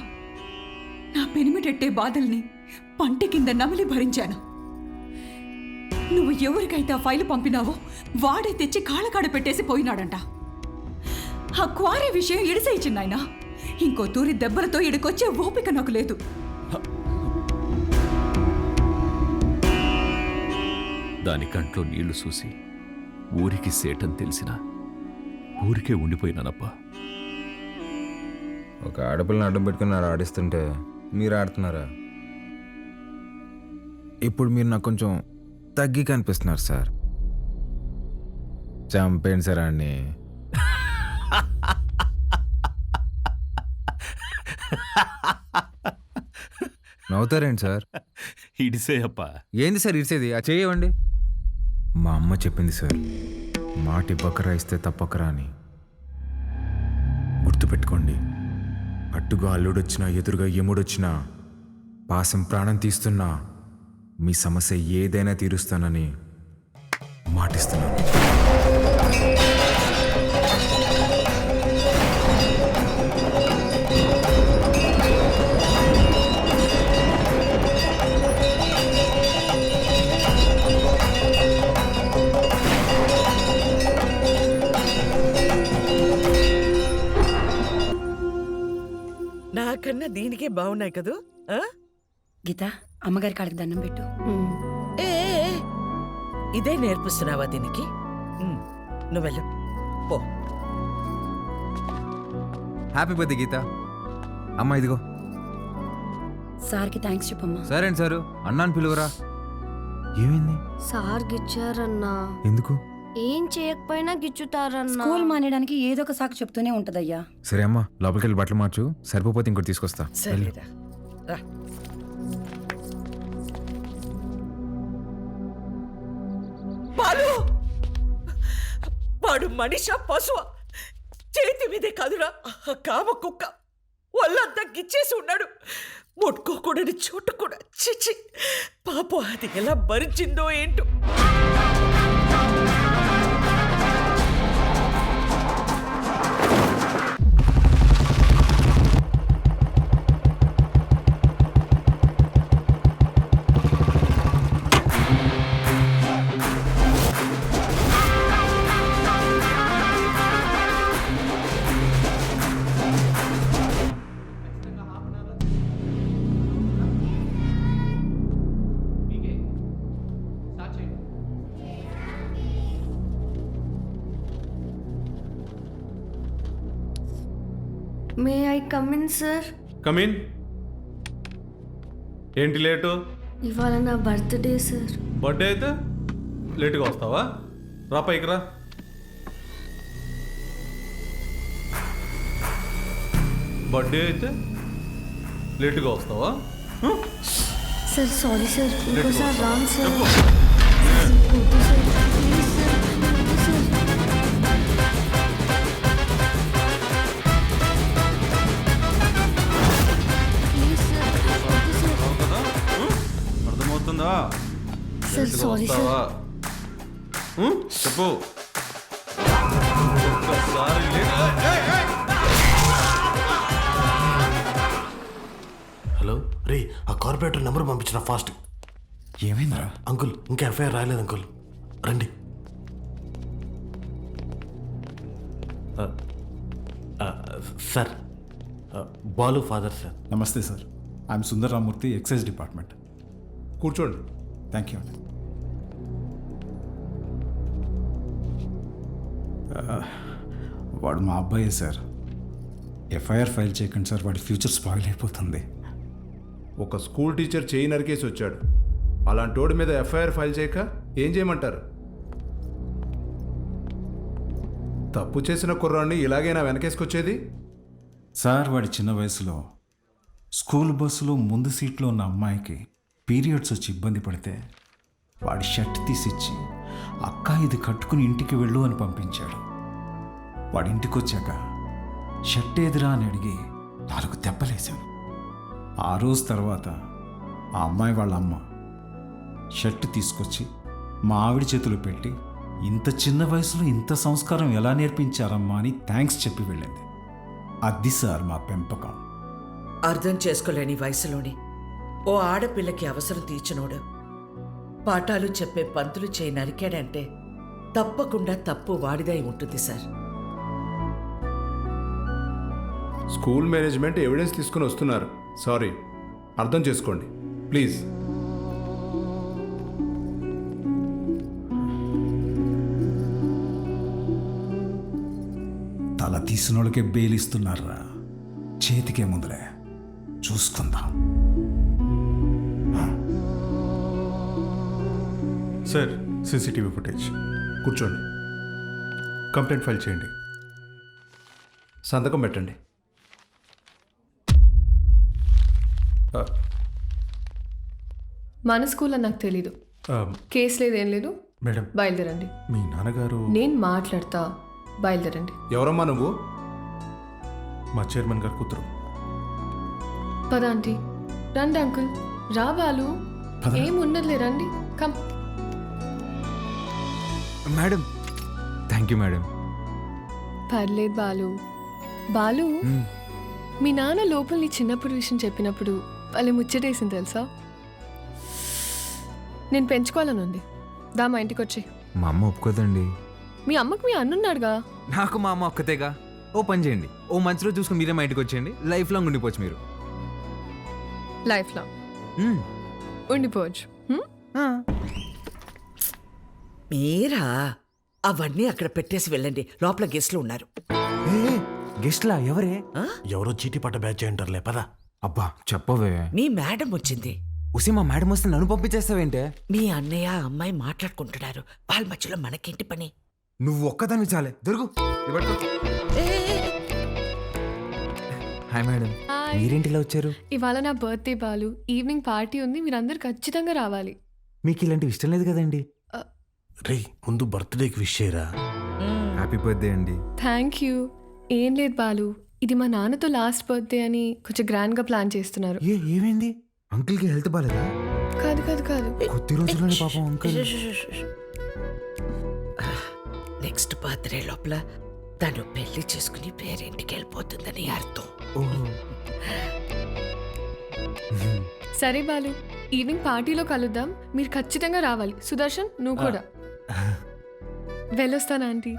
నా పెనిమిటెట్టే బాధల్ని పంటి కింద నమిలి భరించాను. నువ్వు ఎవరికైతే ఆ ఫైలు పంపినావో వాడే తెచ్చి కాళ్ళకాడ పెట్టేసి పోయినాడంట. ఆ క్వారీ విషయం ఇడిసేయి చిన్నాయనా. ఇంకో తూరి దెబ్బలతో ఇడికొచ్చే ఓపిక నాకు లేదు. దాని కంట్లో నీళ్లు చూసి ఊరికి సేటని తెలిసినా ఊరికే ఉండిపోయినానప్పా. ఒక ఆడపిల్లని అడ్డం పెట్టుకుని ఆడిస్తుంటే మీరు ఆడుతున్నారా? ఇప్పుడు మీరు నాకు కొంచెం తగ్గి కనిపిస్తున్నారు సార్. చంపేయండి సార్ అన్ని. నవ్వుతారేంటి సార్? ఇడిసేయప్పా. ఏంది సార్ ఇడిసేది? ఆ చేయవండి. మా అమ్మ చెప్పింది సార్, మాటి బకరా ఇస్తే తప్పకరా అని. గుర్తుపెట్టుకోండి, అట్టుగా అల్లుడొచ్చినా ఎదురుగా యముడొచ్చినా పాసం ప్రాణం తీస్తున్నా మీ సమస్య ఏదైనా తీరుస్తానని మాటిస్తున్నాను. నాకన్నా దీనికే బాగున్నాయి కదూ. గీత, అమ్మగారి కాళ్ళకి దండం పెట్టు. ఏ ఇదే నేర్పిస్తున్నావా దీనికి? నువ్వెళ్ళు పో. హ్యాపీ బర్త్డే గీత. అమ్మ ఇదిగో. సార్కి థ్యాంక్స్ చెప్పమ్మా. సరే అండి సారు, అన్నాను పిలువరా. ఏమైంది? సార్ గిచ్చారన్నా. ఎందుకు? ఏం చేయకపోయినా గిచ్చుతారన్నా. స్కూల్ మానేయడానికి ఏదో ఒక సాకు చెప్తూనే ఉంటదయ్యా. సరే అమ్మా, లోపలికి వెళ్ళి బట్టలు మార్చు. సరిపోతే ఇంకోటి తీసుకొస్తా. సరేరా రా. బాలు, వాడు మనిషా పశువా? చేతి మీదే కాదురా కామ కుక్క. వాళ్ళంతా గిచ్చేసి ఉన్నాడు. ముట్టుకోకూడని చోటు కూడా. చిచి పాపం, అది ఎలా భరించిందో ఏంటో. May I come in sir? Come in. ఏంటి లేటు? ఇవాళ నా బర్త్డే సార్. బర్త్డే అయితే లేటుగా వస్తావా? రా పైకి రా. బర్త్డే అయితే లేటుగా వస్తావా? సార్ సారీ సార్, ఇంకోసారి రాంగ్ సార్. అర్థమవుతుందా? Sir sorry sir. చెప్పు. హలో రే, ఆ కార్పొరేటర్ నెంబర్ పంపించిన ఫాస్ట్. ఏమైందా అంకుల్? ఇంకా ఎఫ్ఐఆర్ రాయలేదు అంకుల్, రండి. Sir, Balu father sir. Namaste sir, I'm Sundararamurthy, excise department. కూర్చోండి. థ్యాంక్ యూ అండి. వాడు మా అబ్బాయే సార్. ఎఫ్ఐఆర్ ఫైల్ చేయకండి సార్, వాడి ఫ్యూచర్ స్పాయిల్ అయిపోతుంది. ఒక స్కూల్ టీచర్ చేయి నరికేసి వచ్చాడు. అలాంటి వాడి మీద ఎఫ్ఐఆర్ ఫైల్ చేయక ఏం చేయమంటారు? తప్పు చేసిన కుర్రాన్ని ఇలాగైనా వెనకేసుకొచ్చేది? సార్, వాడి చిన్న వయసులో స్కూల్ బస్సులో ముందు సీట్లో ఉన్న అమ్మాయికి పీరియడ్స్ వచ్చి ఇబ్బంది పడితే వాడి షర్ట్ తీసిచ్చి, అక్క ఇది కట్టుకుని ఇంటికి వెళ్ళు అని పంపించాడు. వాడి ఇంటికి వచ్చాక షర్ట్ ఏదిరా అని అడిగి 4 దెబ్బలేశాను. ఆ రోజు తర్వాత ఆ అమ్మాయి వాళ్ళ అమ్మ షర్ట్ తీసుకొచ్చి మా ఆవిడ చేతులు పెట్టి ఇంత చిన్న వయసులో ఇంత సంస్కారం ఎలా నేర్పించారమ్మా అని థ్యాంక్స్ చెప్పి వెళ్ళింది. అది సార్ మా పెంపకం. అర్థం చేసుకోలేని వయసులోని ఓ ఆడపిల్లకి అవసరం తీర్చినోడు పాఠాలు చెప్పే పంతులు చేయి నరికాడంటే తప్పకుండా తప్పు వాడిదై ఉంటుంది సార్. స్కూల్ మేనేజ్మెంట్ ఎవిడెన్స్ తీసుకుని వస్తున్నారు. సారీ, అర్థం చేసుకోండి ప్లీజ్. తల తీసినోళ్ళకే బెయిలిస్తున్నారా, చేతికే ముందులే చూసుకుందాం. Sir, CCTV footage. కూర్చోండి. కంప్లైంట్ ఫైల్ చేయండి. సంతకం పెట్టండి. మన స్కూల్ అని నాకు తెలీదు. కేసు లేదు, ఏం లేదు. మేడం, బయలుదేరండి. మీ నాన్నగారు. నేను మాట్లాడతా, బయలుదేరండి. ఎవరమ్మా నువ్వు? మా చైర్మన్ గారు కూతురు. పద ఆంటీ. రండి అంకుల్. రా బాలు. ఏమున్నదిలే, రండి. Come. Madam, thank you madam. పర్లేదు బాలు. బాలు, మీ నాన్న లోపల నీ చిన్నప్పుడు విషయం చెప్పినప్పుడు వాళ్ళు ముచ్చటేసింది తెలుసా? నేను పెంచుకోవాలని ఉంది. దా మా ఇంటికి వచ్చి. మా అమ్మ ఒప్పుకోదండి. మీ అమ్మకు మీ అన్నున్నాడుగా. నాకు మా అమ్మ ఒక్కతేగా. ఓ పని చేయండి, ఓ మంచి రోజు చూసుకుని మీరే మా ఇంటికి వచ్చేయండి. లైఫ్ లాంగ్ ఉండిపోవచ్చు మీరు. Life long ఉండిపోవచ్చు. మీరా అవన్నీ అక్కడ పెట్టేసి వెళ్ళండి, లోపల గెస్ట్లు ఉన్నారు. గెస్ట్లా? ఎవరే? ఎవరో చీటీ పట్ట బ్యాచ్ అంటారులే, పదా. అబ్బా చెప్పవే. మీ మేడం వచ్చింది. ఉసి మా మేడం వస్తే నన్ను పంపించేస్తావేంటే? మీ అన్నయ్య అమ్మాయి మాట్లాడుకుంటున్నారు, వాళ్ళ మధ్యలో మనకేంటి పని? నువ్వు ఒక్కదాన్ని చాలే. దొరుకు. హాయ్ మేడం, మీరేంటిలా వచ్చారు? ఇవాళ నా బర్త్డే బాలు. ఈవినింగ్ పార్టీ ఉంది, మీరందరూ ఖచ్చితంగా రావాలి. మీకు ఇలాంటివి ఇష్టం లేదు కదండి. రే, ముందు బర్త్డేకి విష్ చేయరా. హ్యాపీ బర్త్డే అండి. Thank you. ఏం లేదు బాలు, ఇది మా నాన్నతో లాస్ట్ బర్త్డే అని కొంచెం గ్రాండ్గా ప్లాన్ చేస్తున్నారు. ఏమైంది? అంకుల్కి హెల్త్ బాలేదా? కాదు కాదు కాదు, కొద్ది రోజుల్లోనే పాపం అంకుల్. నెక్స్ట్ బర్త్డే లోపల తను పెళ్లి చేసుకుని పేరింటికి వెళ్ళిపోతుందని అర్థం. సరే బాలు, ఈవినింగ్ పార్టీలో కలుద్దాం. మీరు ఖచ్చితంగా రావాలి. సుదర్శన్, నువ్వు కూడా. వెళ్ళొస్తాను ఆంటీ.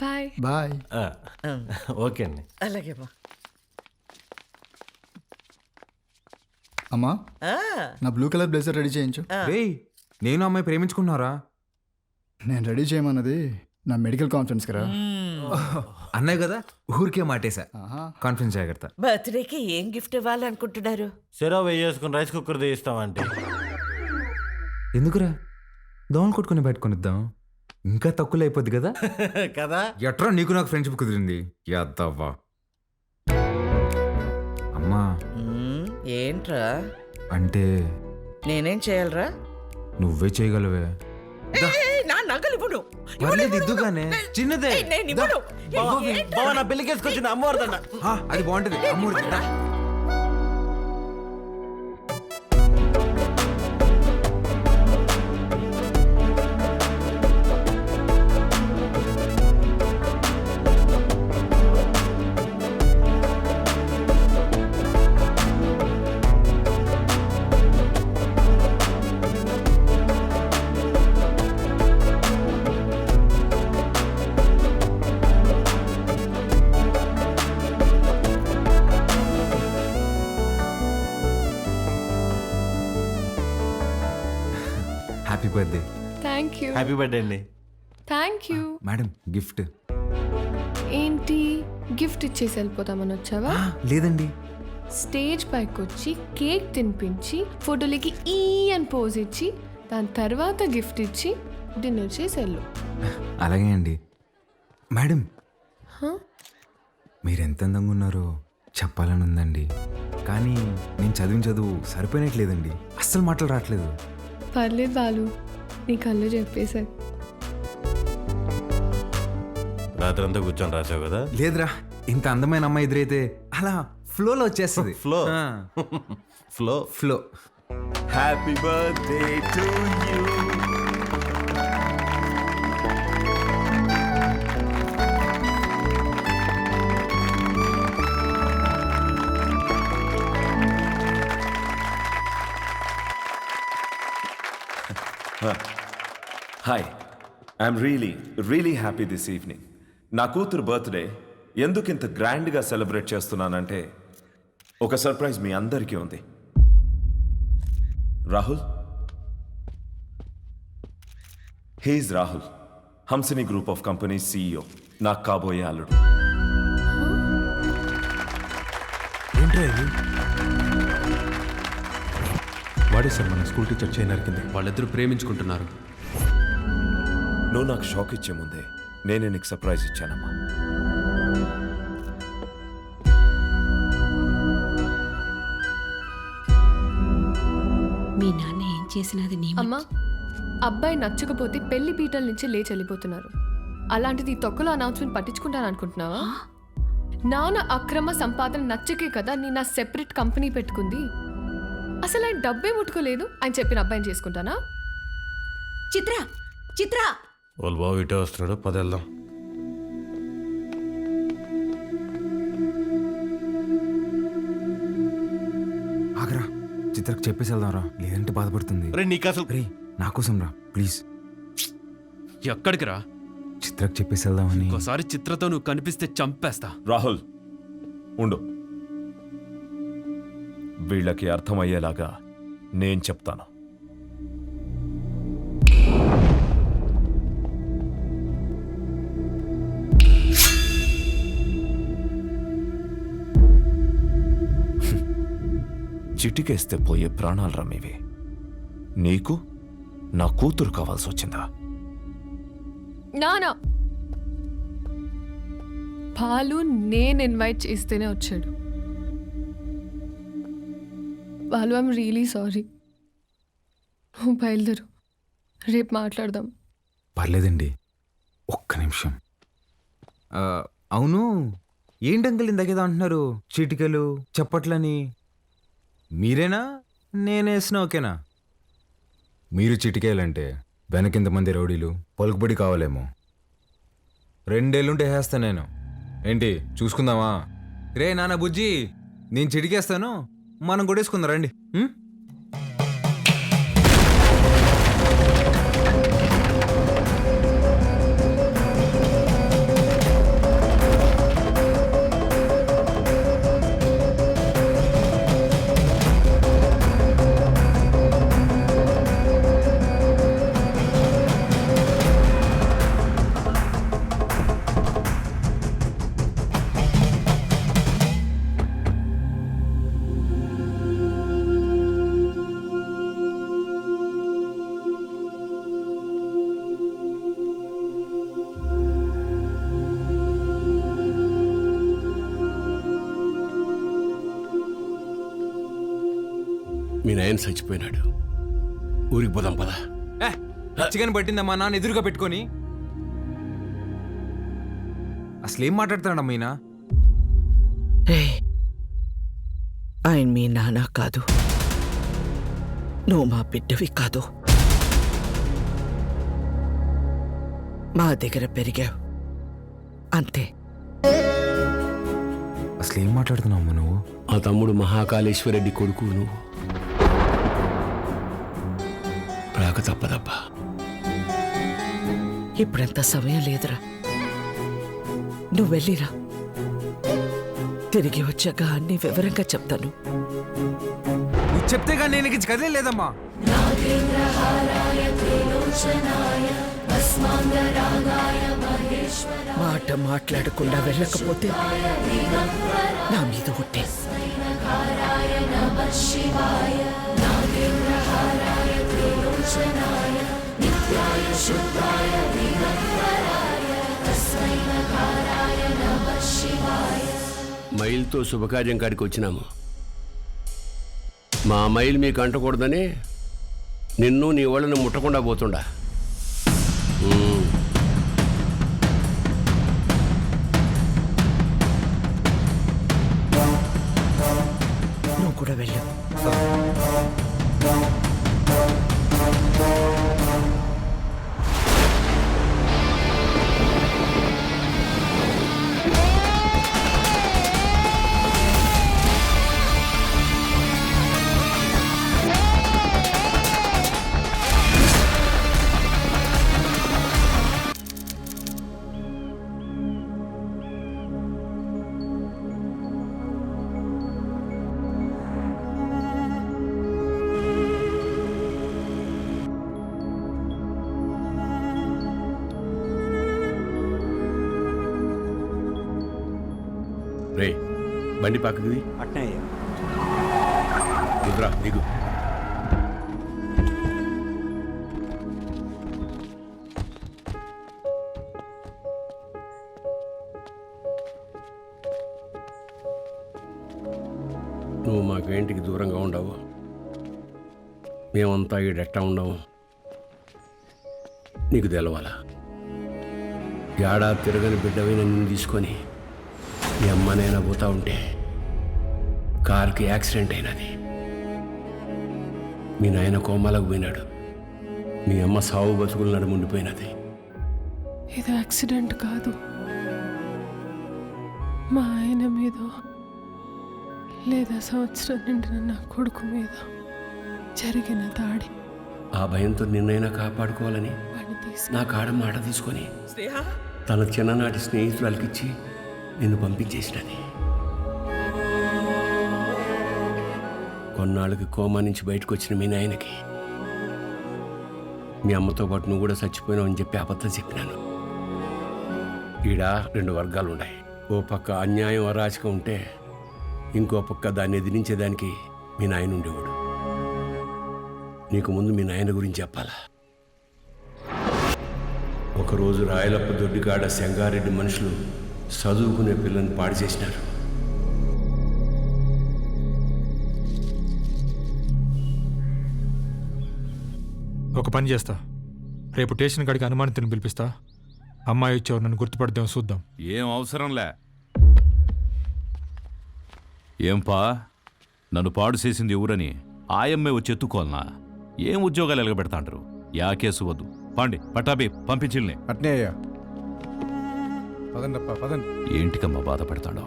బాయ్. బాయ్. ఓకే అండి. అలాగే అమ్మా, నా బ్లూ కలర్ బ్లేజర్ రెడీ చేయించు. నేను అమ్మాయి ప్రేమించుకున్నారా? నేను రెడీ చేయమన్నది నా మెడికల్ కాన్ఫరెన్స్ కదా. అన్నయ్య కదా, ఊరికే మాటేశా. కాన్ఫరెన్స్ జాగ్రత్త. బర్త్డేకి ఏం గిఫ్ట్ ఇవ్వాలనుకుంటున్నారు? సెరవ్ వేసుకుని రైస్ కుక్కర్ తీస్తామంటే. ఎందుకురా, దోమలు కొట్టుకుని పెట్టుకునిద్దాం, ఇంకా తక్కువ అయిపోద్ది కదా. కదా. ఎట్రా నీకు నాకు ఫ్రెండ్షిప్ కుదిరింది. యాదవ్వా. అమ్మా, ఏంట్రా అంటే నేనేం చేయాలరా? నువ్వే చేయగలవే. నా నగలు ఇవ్వను. ఇద్దుగానే చిన్నదే. బావ నా పెళ్ళికేసుకొచ్చింది అమ్మవారిదండ. అది బాగుంటది. అమ్మవారి happy birthday. Thank you. Happy birthday అండి. Thank you. మేడం, గిఫ్ట్ ఏంటి? గిఫ్ట్ ఇచ్చేసి వెళ్ళిపోతామని వచ్చావా? లేదండి, స్టేజ్ పైకి వచ్చి కేక్ తినిపించి ఫోటోలకి ఈ అని పోజ్ ఇచ్చి దాని తర్వాత గిఫ్ట్ ఇచ్చి డిన్నర్ చేసి వెళ్ళు. అలాగే అండి. మేడం, మీరు ఎంత అందంగా ఉన్నారో చెప్పాలని ఉందండి, కానీ నేను చదివిన చదువు సరిపోయినట్లేదండి. అస్సలు మాటలు రావట్లేదు. పర్లేదు బాలు, నీ కళ్ళు చెప్పేశారు. రాత్రంతా కూర్చొని రాసావు కదా. లేదురా, ఇంత అందమైన అమ్మాయి ఎదురైతే అలా ఫ్లోలో వచ్చేస్తుంది. Flow flow flow. Happy birthday to you. Hi, I'm really happy this evening. నా కూతురు బర్త్డే ఎందుకు ఇంత గ్రాండ్గా సెలబ్రేట్ చేస్తున్నానంటే ఒక సర్ప్రైజ్ మీ అందరికీ ఉంది. Rahul, he's Rahul, Hamsini group of company CEO, నాకు కాబోయే అల్లుడు. వాడే సార్ మన స్కూల్ టీచర్ చైన్ నరికింది. వాళ్ళిద్దరూ ప్రేమించుకుంటున్నారు. నువ్వు నాకు షాక్ ఇచ్చే ముందే నేనే నీకు సర్ప్రైజ్ ఇచ్చానమ్మా. మీ నాన్న ఏం చేసినది నీ అమ్మా, అబ్బాయి నచ్చకపోతే పెళ్లి పీటల నుంచి లేచి వెళ్ళిపోతున్నారు. అలాంటిది ఈ తొక్కలో అనౌన్స్మెంట్ పట్టించుకుంటాను అనుకుంటున్నావా? నాన్న అక్రమ సంపాదన నచ్చకే కదా నేను నా సెపరేట్ కంపెనీ పెట్టుకుంది. అసలు ఆయన డబ్బే ముట్టుకోలేదు, ఆయన చెప్పిన అబ్బాయిని చేసుకుంటానా? చిత్ర చిత్ర వాళ్ళు బాబు ఇటే వస్తున్నాడు, పదేళ్దాం. ఆగరా, చిత్రకు చెప్పేసి వెళ్దాం రా, లేదంటే బాధపడుతుంది. రే నీకు అసలు రే నా కోసం రా ప్లీజ్. ఎక్కడికి రా? చిత్రకు చెప్పేసి వెళ్దామని. ఒకసారి చిత్రతో నువ్వు కనిపిస్తే చంపేస్తా. రాహుల్ ఉండు, వీళ్ళకి అర్థమయ్యేలాగా నేను చెప్తాను. చిటికేస్తే పోయే ప్రాణాలు రమ్మేవి. నీకు నా కూతురు కావాల్సి వచ్చిందా? నానా పాలు నేను ఇన్వైట్ చేస్తేనే వచ్చాడు. Balu, I'm really sorry. నువ్వు బయలుదేరు, రేపు మాట్లాడదాం. పర్లేదండి, ఒక్క నిమిషం. అవును, ఏంటంకల్ ఇందాకేదో అంటున్నారు, చీటికలు చప్పట్లని. మీరేనా నేనేసిన ఓకేనా? మీరు చిటికేయాలంటే వెనకింతమంది రౌడీలు పలుకుబడి కావాలేమో. 2 ఏళ్ళుంటే వేస్తాను నేను. ఏంటి చూసుకుందామా? రే నాన్న బుజ్జి, నేను చిటికేస్తాను, మనం కొట్టేసుకుందాం రండి. మీ నాయన చచ్చిపోయినాడు, ఊరికి పోదాం పదా. చికెన్ పట్టిందమ్మా నాన్న ఎదురుగా పెట్టుకొని. అసలేం మాట్లాడుతున్నాడమ్మా ఈయన? ఆయన మీ నాన్న కాదు, నువ్వు మా బిడ్డవి కాదు. మా దగ్గర పెరిగావు అంతే. అసలేం మాట్లాడుతున్నావు నువ్వు? మా తమ్ముడు మహాకాళేశ్వరరెడ్డి కొడుకు నువ్వు. రాక తప్పదబ్బా. ఇప్పుడంత సమయం లేదురా, నువ్వు వెళ్ళిరా. తిరిగి వచ్చాక అన్ని వివరంగా చెప్తాను. నువ్వు చెప్తేగా నేను ఇక కదలేదమ్మా. మాట మాట్లాడకుండా వెళ్ళకపోతే నా మీద ఒట్టే. మైల్తో శుభకార్యం కాడికి వచ్చినాము. మా మైల్ మీకు అంటకూడదని నిన్ను నీ వాళ్ళని ముట్టకుండా పోతుండా. నువ్వు కూడా వెళ్ళు. రే బండి పక్కది అట్నే అయ్యా. దిగురా దిగు. నువ్వు మాకు ఇంటికి దూరంగా ఉండవు, మేమంతా ఈడెట్టా ఉండవు. నీకు తెలవాలా, ఏడా తిరగని బిడ్డవైన నిన్ను తీసుకొని మీ అమ్మనైనా పోతా ఉంటే కార్కి యాక్సిడెంట్ అయినది. మీ నాయన కోమాలకు పోయినాడు, మీ అమ్మ సావు బతుకులు నడుముండిపోయినది. ఇది యాక్సిడెంట్ కాదు, మా ఆయన మీద లేదా సంవత్సరం నిండిన నా కొడుకు మీద జరిగిన దాడి. ఆ భయంతో నిన్నైనా కాపాడుకోవాలని నా కాడ మాట తీసుకొని తన చిన్ననాటి స్నేహితురాలకిచ్చి నిన్ను పంపించేసినది. కొన్నాళ్ళకి కోమా నుంచి బయటకు వచ్చిన మీ నాయనకి మీ అమ్మతో పాటు నువ్వు కూడా చచ్చిపోయినావు అని చెప్పి అబద్ధం చెప్పినాను. ఈడ 2 వర్గాలు ఉన్నాయి. ఓ పక్క అన్యాయం అరాచకం ఉంటే ఇంకో పక్క దాన్ని ఎదిరించేదానికి మీ నాయన ఉండేవాడు. నీకు ముందు మీ నాయన గురించి చెప్పాలా. ఒకరోజు రాయలప్ప దొడ్డికాడ సెంగారెడ్డి మనుషులు చదువుకునే పిల్లని పాడు చేసినారు. ఒక పని చేస్తా, రేపు స్టేషన్ కాడికి అనుమానితుని పిలిపిస్తా. అమ్మాయి వచ్చేవారు నన్ను గుర్తుపడదాం, చూద్దాం. ఏం అవసరంలే. ఏంపా నన్ను పాడు చేసింది ఎవరని ఆయమ్మే వచ్చి ఎత్తుకోవాలనా? ఏం ఉద్యోగాలు ఎలగబెడతాంటారు? యా కేసు వద్దు, పాండి పట్టాబి పంపించిల్ని. అట్నే అయ్యా. పదండప్ప పదండి. ఏంటికమ్మా బాధపడతాడో?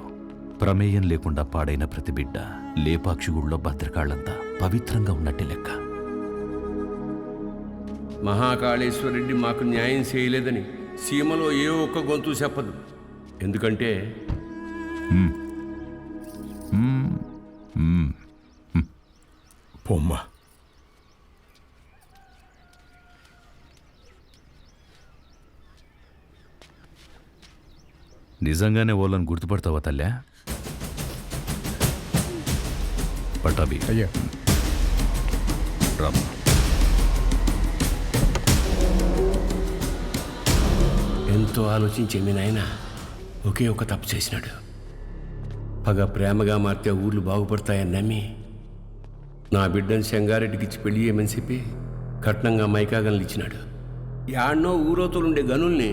ప్రమేయం లేకుండా పాడైన ప్రతి బిడ్డ లేపాక్షి గుళ్ళో భద్రకాళ్ళంతా పవిత్రంగా ఉన్నట్టే లెక్క. మహాకాళేశ్వరరెడ్డి మాకు న్యాయం చేయలేదని సీమలో ఏ ఒక్క గొంతు చెప్పదు. ఎందుకంటే పొమ్మ నిజంగానే వాళ్ళని గుర్తుపడతావా తల్లా? పట్టాబి అయ్యా రామ్. ఎంతో ఆలోచించే మీ నాయన ఒకే ఒక తప్పు చేసినాడు. పగ ప్రేమగా మార్తే ఊర్లు బాగుపడతాయని నమ్మి నా బిడ్డను సెంగారెడ్డికి ఇచ్చి పెళ్లి చేయమని చెప్పి కట్నంగా మైకాగన్లు ఇచ్చినాడు. యాడ్నో ఊరోతులుండే గనుల్ని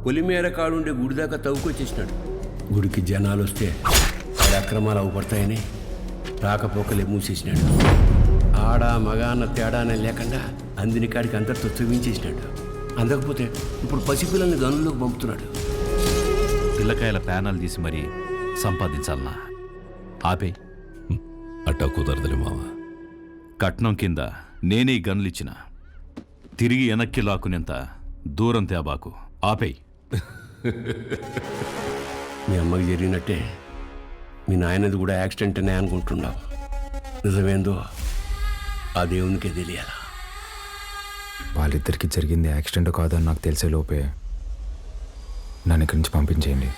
పొలిమేర కాడుండే గుడి దాకా తవ్వుకొచ్చేసినాడు. గుడికి జనాలు వస్తే వాడి అక్రమాలు అవుపడతాయని రాకపోకలే మూసేసినాడు. ఆడ మగ అన్న తేడానే లేకుండా అందిని కాడికి అందరితో చూపించేసినాడు. అందకపోతే ఇప్పుడు పసిపిల్లల్ని గనుల్లోకి పంపుతున్నాడు. పిల్లకాయల ప్యానాలు తీసి మరీ సంపాదించాలనా? ఆపే. అట్టా కుదరదులే మావ. కట్నం కింద నేనే గన్లిచ్చిన, తిరిగి వెనక్కి లాక్కునేంత దూరం తేబాకు. ఆపేయ్. మీ అమ్మకి జరిగినట్టే మీ నాయనది కూడా యాక్సిడెంట్ అనే అనుకుంటున్నావు. నిజమేందో ఆ దేవునికే తెలియాలా. వాళ్ళిద్దరికి జరిగింది యాక్సిడెంట్ కాదని నాకు తెలిసే లోపే నన్ను ఇక్కడి నుంచి పంపించేయండి.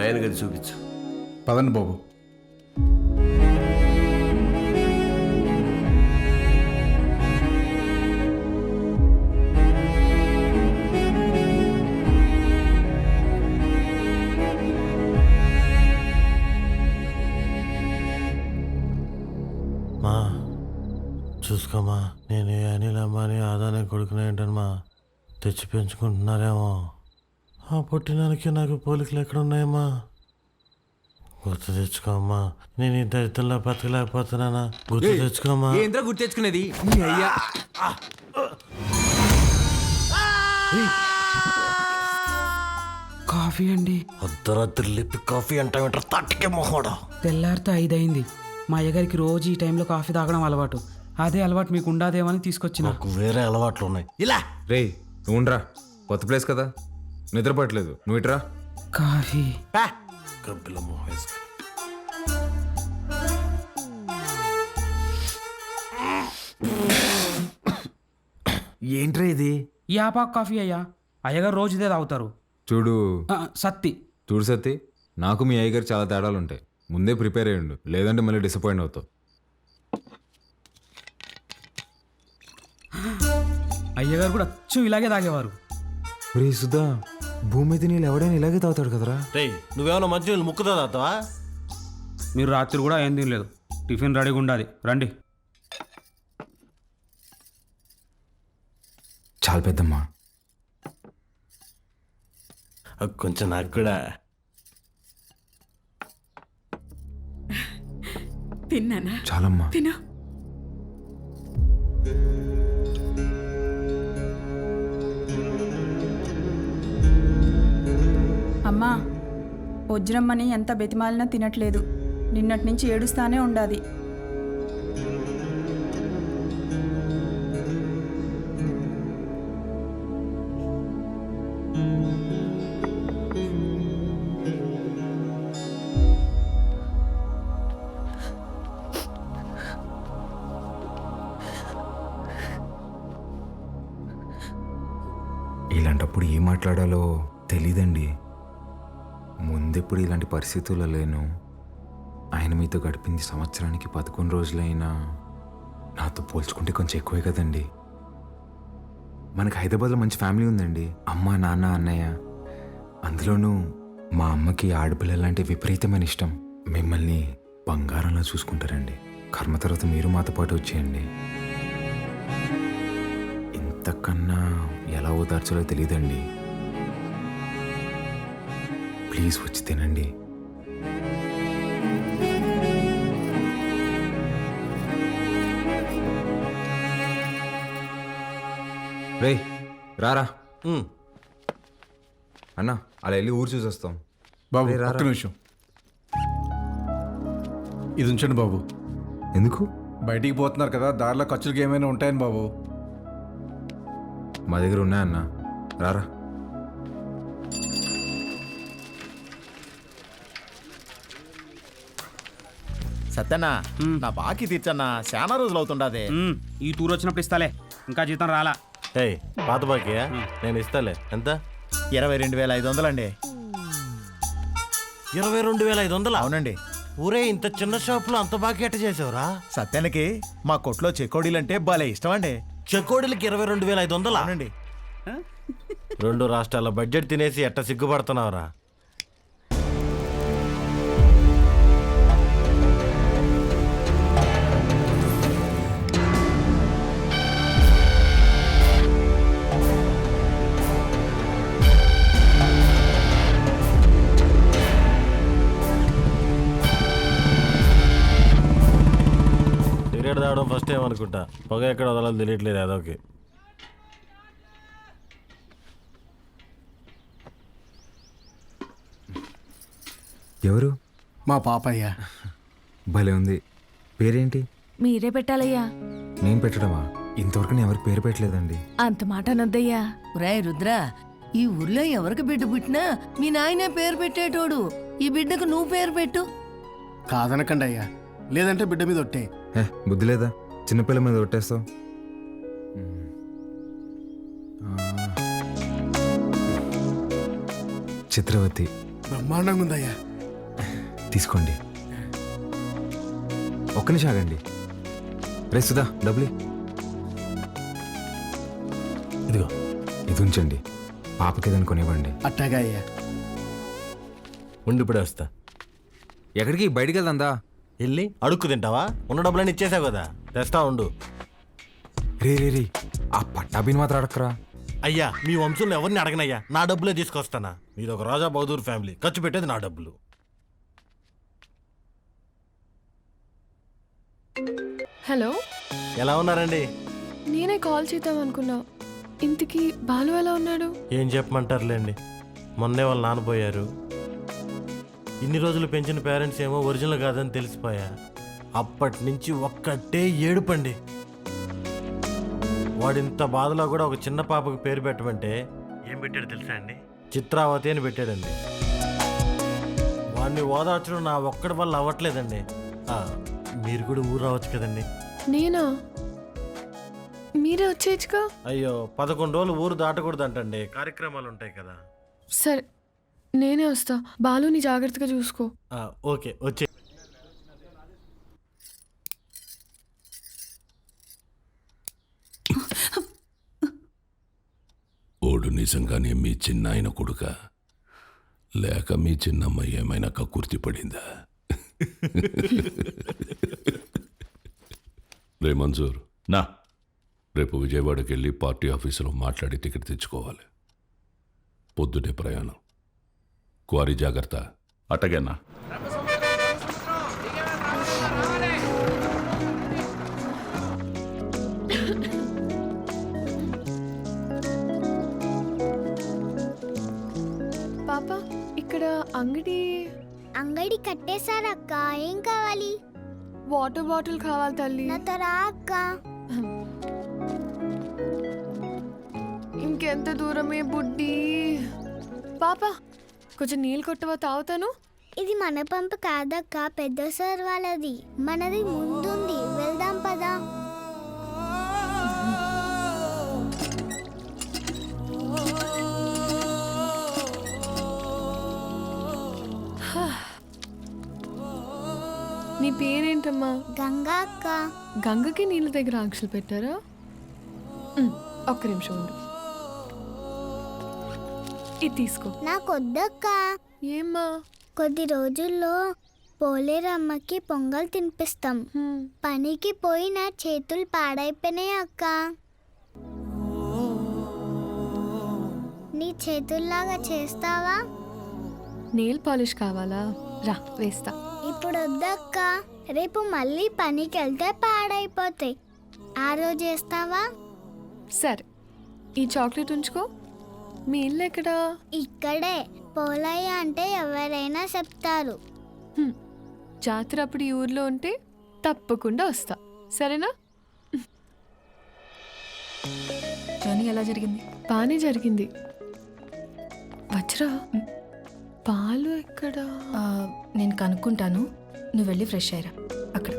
ఆయన గది చూపించు. పదండి బాబు. మా చూసుకోమా, నేను ఈ అనిల్ అంబానీ ఆదానే కొడుకునే ఏంటమ్మా తెచ్చి పెంచుకుంటున్నారేమో. ఆ పుట్టినానికి నాకు పోలికలు ఎక్కడున్నాయమ్మా? గుర్తు తెచ్చుకోమ్మా. నేను ఈ దరిద్రంలో బతకలేకపోతున్నానా? గుర్తు తెచ్చుకోమ్మా. ఏంద్రా గుర్తు తెచ్చుకునేది? నీ అయ్యా కాఫీ అండి. అర్ధరాత్రి లేపి కాఫీ అంటావేంటారు తట్టికే మొహోడా? తెల్లారితో 5 అయింది. మా అయ్యగారికి రోజు ఈ టైంలో కాఫీ తాగడం అలవాటు. అదే అలవాటు మీకు ఉండాదేమని తీసుకొచ్చిన. నాకు వేరే అలవాట్లు ఉన్నాయి. ఇలా రే నువ్వు ఉండరా, కొత్త ప్లేస్ కదా, నిద్రపట్టలేదు. నువ్వు ఇట్రా. కాఫీ గబ్బిల మొహం వేసుకుని. ఏంట్రా ఇది? ఈ ఆపాకు కాఫీ అయ్యా. అయ్యగారు రోజు ఇదే తాగుతారు. చూడు సత్తి, చూడు సత్తి, నాకు మీ అయ్యగారు చాలా తేడాలు ఉంటాయి. ముందే ప్రిపేర్ అయ్యండు, లేదంటే మళ్ళీ డిసప్పాయింట్ అవుతావు. అయ్యగారు కూడా అచ్చం ఇలాగే తాగేవారు. రే సుధా, భూమి మీద నీళ్ళు ఎవడైనా ఇలాగే తాగుతాడు కదరా. రే నువ్వేమన్నా మంచి ముక్కుదా తాగుతావా? మీరు రాత్రి కూడా ఏం తినలేదు. టిఫిన్ రెడీగా ఉండాలి, రండి. చాలా పెద్దమ్మా. కొంచెం నాకు కూడా. తిన్నానా? చాలమ్మా. తిను. అమ్మా, వజ్రమ్మని ఎంత బెతిమాలినా తినట్లేదు. నిన్నటి నుంచి ఏడుస్తానే ఉండాది. ఇలాంటప్పుడు ఏం మాట్లాడాలో తెలీదండి. ముందెప్పుడు ఇలాంటి పరిస్థితుల్లో లేను. ఆయన మీతో గడిపింది సంవత్సరానికి 11 రోజులైనా నాతో పోల్చుకుంటే కొంచెం ఎక్కువే కదండి. మనకు హైదరాబాద్లో మంచి ఫ్యామిలీ ఉందండి. అమ్మ, నాన్న, అన్నయ్య. అందులోనూ మా అమ్మకి ఆడపిల్లలంటే విపరీతమైన ఇష్టం. మిమ్మల్ని బంగారంలా చూసుకుంటారండి. కర్మ తర్వాత మీరు మాతో పాటు వచ్చేయండి. ఇంతకన్నా ఎలా ఓదార్చాలో తెలియదండి. ప్లీజ్ వచ్చి తినండి. రే రారా అన్న, అలా వెళ్ళి ఊరు చూసి వస్తాం. బాబు రే, రారా. ఒక్క నిమిషం ఇది ఉంచండి బాబు. ఎందుకు? బయటికి పోతున్నారు కదా, దారిలో ఖర్చులకి ఏమైనా ఉంటాయని బాబు. మా దగ్గర ఉన్నాయన్న, రారా. సత్యన్నా, నా బాకీ తీర్చన్నా, చాలా రోజులు అవుతుండదే. ఈ టూర్ వచ్చినప్పుడు ఇస్తాలే, ఇంకా జీతం రాలా. ఏయ్ పాత బాకీయా? నేను ఇస్తాలే. ఎంత? 22,500 అండి. 22,500? అవునండి. ఊరే, ఇంత చిన్న షాపులో అంత బాకీ ఎట్ట చేసావురా? సత్యానికి మా కొట్లో చెకోడీలంటే భలే ఇష్టం అండి. చెకోడీలకి 22,500? అవునండి. 2 రాష్ట్రాల బడ్జెట్ తినేసి ఎట్ట సిగ్గుపడుతున్నావురా? సిగరెట్ తాగడం ఫస్ట్ టైం అనుకుంటా. పొగ ఎక్కడ వదలాలి తెలియట్లేదు అదొకే. ఎవరు? మా పాపయ్య. భలే ఉంది. పేరేంటి? మీరే పెట్టాలయ్యా. నేను పెట్టడమా? ఇంతవరకు నేను ఎవరికి పేరు పెట్టలేదండి. అంత మాట అనొద్దయ్యా. రాయ్ రుద్రా, ఈ ఊర్లో ఎవరికి బిడ్డ పుట్టినా మీ నాయనే పేరు పెట్టేటోడు. ఈ బిడ్డకు నువ్వు పేరు పెట్టు. కాదనకండి అయ్యా, లేదంటే బిడ్డ మీద ఒట్టే. బుద్ధి లేదా? చిన్నపిల్ల మీద కొట్టేస్తావు. చిత్రవతి. బ్రహ్మాండంగా ఉందయ్యా. తీసుకోండి. ఒక్క నిమిషం ఆగండి. రే సుధా, డబ్బులు ఇదిగో. ఇది ఉంచండి. పాపకి ఏదైనా కొనివ్వండి. అట్టాగా అయ్యా. ఉండి ఇప్పుడే వస్తా. ఎక్కడికి? బయటికి వెళ్దా? వెళ్ళి అడుక్కు తింటావా? ఉన్న డబ్బులన్నీ ఇచ్చేసావు కదా, తెస్తా ఉండు. రే రే రే, ఆ పట్టాభిని మాత్రం అడక్కరా. అయ్యా, మీ వంశంలో ఎవరిని అడగనయ్యా, నా డబ్బులే తీసుకొస్తానా. మీరు ఒక రాజా బహదూర్ ఫ్యామిలీ, ఖర్చు పెట్టేది నా డబ్బులు. హలో, ఎలా ఉన్నారండి? నేనే కాల్ చేద్దాం అనుకున్నా. ఇంతకీ బాలు ఎలా ఉన్నాడు? ఏం చెప్పమంటారులేండి, మొన్నే వాళ్ళు నాన్నపోయారు. ఇన్ని రోజులు పెంచిన పేరెంట్స్ ఏమో ఒరిజినల్ కాదని తెలిసిపోయా. అప్పటి నుంచి ఒక్కటే ఏడుపండి. వాడింత బాధలో కూడా ఒక చిన్న పాపకు పేరు పెట్టమంటే ఏం పెట్టాడు తెలుసా అండి? చిత్రావతి అని పెట్టాడండి. వాడిని ఓదార్చడం నా ఒక్కడి వల్ల అవ్వట్లేదండి. మీరు కూడా ఊరు రావచ్చు కదండి. నేనా? మీరే వచ్చేయచ్చుగా. అయ్యో, 11 రోజులు ఊరు దాటకూడదంటండి, కార్యక్రమాలు ఉంటాయి కదా. సరే, నేనే వస్తా. బాలుని జాగ్రత్తగా చూసుకో. ఓకే, వచ్చే. ఓడు నిజంగానే మీ చిన్నాయన కొడుక, లేక మీ చిన్నమ్మ ఏమైనా కక్కుర్తి పడిందా? రే మంజూర్, నా రేపు విజయవాడకి వెళ్ళి పార్టీ ఆఫీసులో మాట్లాడి టికెట్ తెచ్చుకోవాలి. పొద్దుటే ప్రయాణం. క్వారీ జాగ్రత్త. అట్టగేనా? పాప, ఇక్కడ అంగడి కట్టేశారక్క. ఏం కావాలి? వాటర్ బాటిల్ కావాలి తల్లి. నాతో రా అక్క. ఇంకెంత దూరమే బుడ్డి. పాప, కొంచెం నీళ్ళు కొట్టవా, తాగుతాను. ఇది మన పంపు కాదక్క, పెద్ద సార్ వాళ్ళది. మనది ముందుంది, వెళ్దాం పదా. నీ పేరేంటమ్మా? గంగా అక్క. గంగకి నీళ్ళ దగ్గర ఆంక్షలు పెట్టారా? ఒక్క నిమిషం ఉండు. ఇది తీసుకో. నాకొద్దక్క. ఏమ్మా? కొద్ది రోజుల్లో పోలేరమ్మకి పొంగల్ తినిపిస్తాం. పనికి పోయి నా చేతులు పాడైపోయినాయి అక్క. నీ చేతుల్లాగా చేస్తావా? నెయిల్ పాలిష్ కావాలా? రా, వేస్తా. ఇప్పుడు వద్దక్క, రేపు మళ్ళీ పనికి వెళ్తే పాడైపోతాయి. ఆ రోజు చేస్తావా? సరే, ఈ చాక్లెట్ ఉంచుకో. మీ ఇల్లు ఎక్కడా? ఇక్కడే. పోలయ్య అంటే ఎవరైనా చెప్తారు. జాతర అప్పుడు ఈ ఊర్లో ఉంటే తప్పకుండా వస్తా, సరేనా? జర్నీ ఎలా జరిగింది? బాగానే జరిగింది. వజ్రా, పాలు ఎక్కడా? నేను కనుక్కుంటాను, నువ్వు వెళ్ళి ఫ్రెష్ అయ్యరా అక్కడ.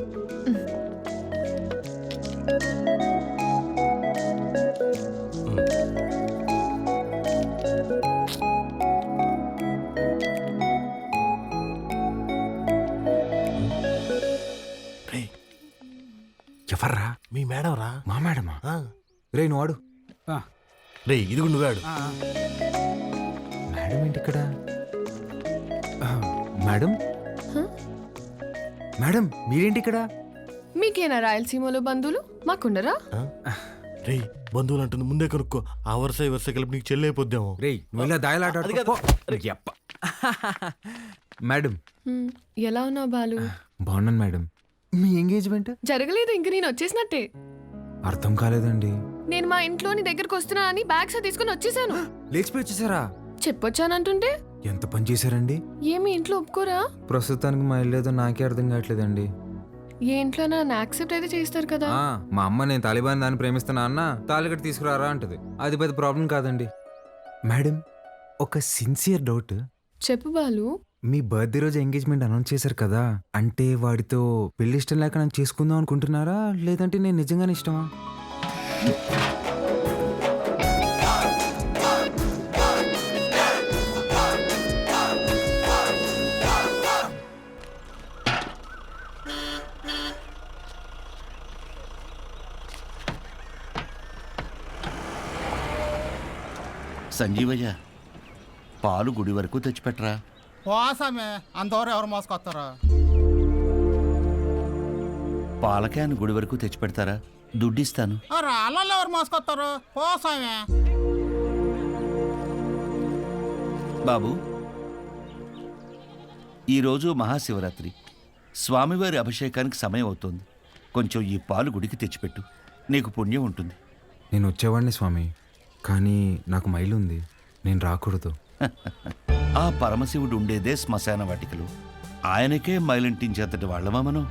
ఎవర్రా? మీ మేడం రా. మా మేడమా? రే నువ్వు ఆడు. రే, ఇదిగు నువ్వాడు. మేడం ఏంటి ఇక్కడ? మేడం, మేడం మీరేంటి ఇక్కడ? మీకేనా రాయలసీమలో బంధువులు? మాకుండరా? రే, బంధువులు అంటుంది, ముందే కనుక్కో. ఆ వరుస ఈ వరుస కలిపి నీకు చెల్లి అయిపోద్దాము. రే, నువ్వు ఇలా దాయలాట. మేడం, ఎలా ఉన్నావు బాలు? బాగున్నాను మేడం. మీ ఎంగేజ్మెంట్ జరగలేదు, ఇంక నేను వచ్చేసినట్టే. అర్థం కాలేదండి. నేను మా ఇంట్లోని దగ్గరకు వస్తున్నా అని బ్యాగ్స్ తీసుకుని వచ్చేసాను. లేచిపోయి వచ్చేసారా? చెప్పొచ్చానంటుంటే ఎంత పని చేశారండి? ఏమి ఇంట్లో ఒప్పుకోరా? ప్రస్తుతానికి మా ఇల్లు ఏదో నాకే అర్థం కావట్లేదండి. ఏ ఇంట్లో నన్ను యాక్సెప్ట్ అయితే చేస్తారు కదా. మా అమ్మ నేను తాలిబాన్ దాన్ని ప్రేమిస్తున్నా అన్న తాలిగట్టు తీసుకురారా అంటది. అది పెద్ద ప్రాబ్లం కాదండి. మేడం, ఒక సిన్సియర్ డౌట్. చెప్పు బాలు. మీ బర్త్డే రోజు ఎంగేజ్మెంట్ అనౌన్స్ చేశారు కదా, అంటే వాడితో పెళ్లి ఇష్టం లేక నన్ను చేసుకుందాం అనుకుంటున్నారా, లేదంటే నేను నిజంగానే ఇష్టమా? సంజీవయ్య పాలు గుడి వరకు తెచ్చిపెట్టరా. పోసామే అందరూ ఎవరు మోసుకొస్తారో. పాల క్యాన్ గుడి వరకు తెచ్చిపెడతారా? దుడ్డిస్తాను. రాళ్ళల్లో ఎవరు మోసుకొస్తారు? పోసామే. బాబు, ఈరోజు మహాశివరాత్రి, స్వామివారి అభిషేకానికి సమయం అవుతోంది. కొంచెం ఈ పాలు గుడికి తెచ్చిపెట్టు, నీకు పుణ్యం ఉంటుంది. నేను వచ్చేవాడిని స్వామి, కానీ నాకు మైలు ఉంది, నేను రాకూడదు. ఆ పరమశివుడు ఉండేదే శ్మశాన వాటికలు. ఆయనకే మైలింటించేంతటి వాళ్ళమా మనం?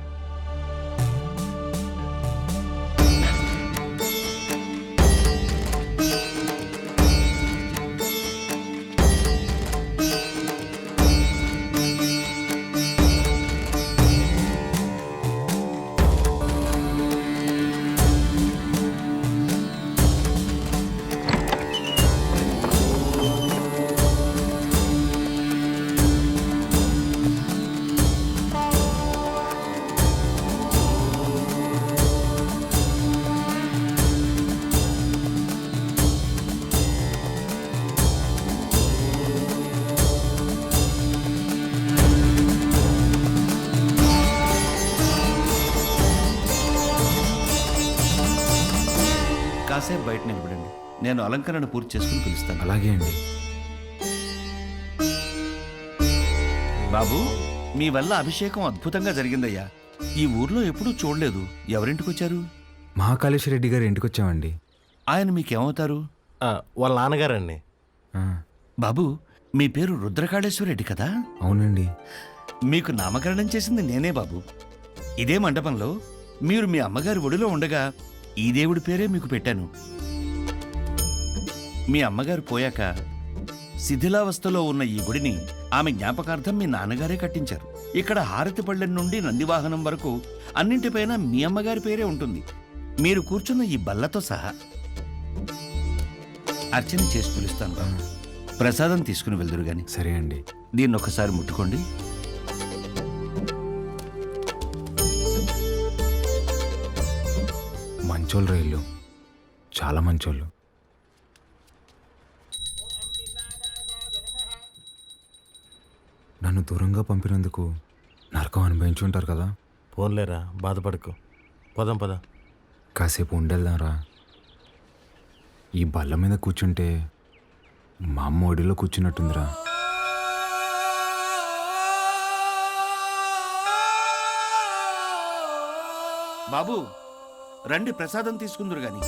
కాసేపు బయట నిలబడండి, నేను అలంకరణ పూర్తి చేసుకుని పిలుస్తాను. అలాగే అండి. బాబు, మీ వల్ల అభిషేకం అద్భుతంగా జరిగిందయ్యా. ఈ ఊర్లో ఎప్పుడూ చూడలేదు. ఎవరింటికి వచ్చారు? మహాకాళేశ్వర రెడ్డి గారి ఇంటికి వచ్చామండి. ఆయన మీకేమవుతారు? వాళ్ళ నాన్నగారండి. బాబు, మీ పేరు రుద్రకాళేశ్వర రెడ్డి కదా? అవునండి. మీకు నామకరణం చేసింది నేనే బాబు. ఇదే మండపంలో మీరు మీ అమ్మగారి ఒడిలో ఉండగా ఈ దేవుడి పేరే మీకు పెట్టాను. మీ అమ్మగారు పోయాక శిథిలావస్థలో ఉన్న ఈ గుడిని ఆమె జ్ఞాపకార్థం మీ నాన్నగారే కట్టించారు. ఇక్కడ హారతి పళ్ళెం నుండి నందివాహనం వరకు అన్నింటిపైన మీ అమ్మగారి పేరే ఉంటుంది, మీరు కూర్చున్న ఈ బల్లతో సహా. అర్చన చేసి పిలుస్తాను బాబు. ప్రసాదం తీసుకుని వెళ్దురు గాని. సరే అండి. దీన్ని ఒకసారి ముట్టుకోండి. మంచోళ్ళు రైళ్ళు, చాలా మంచోళ్ళు. నన్ను దూరంగా పంపినందుకు నరకం అనుభవించుంటారు కదా. పోన్లేరా, బాధపడకు. పదం పద. కాసేపు ఉండేద్దాంరా. ఈ బల్ల మీద కూర్చుంటే మా అమ్మ ఒడిలో కూర్చున్నట్టుందిరా. బాబు, రండి, ప్రసాదం తీసుకుందురు గాని.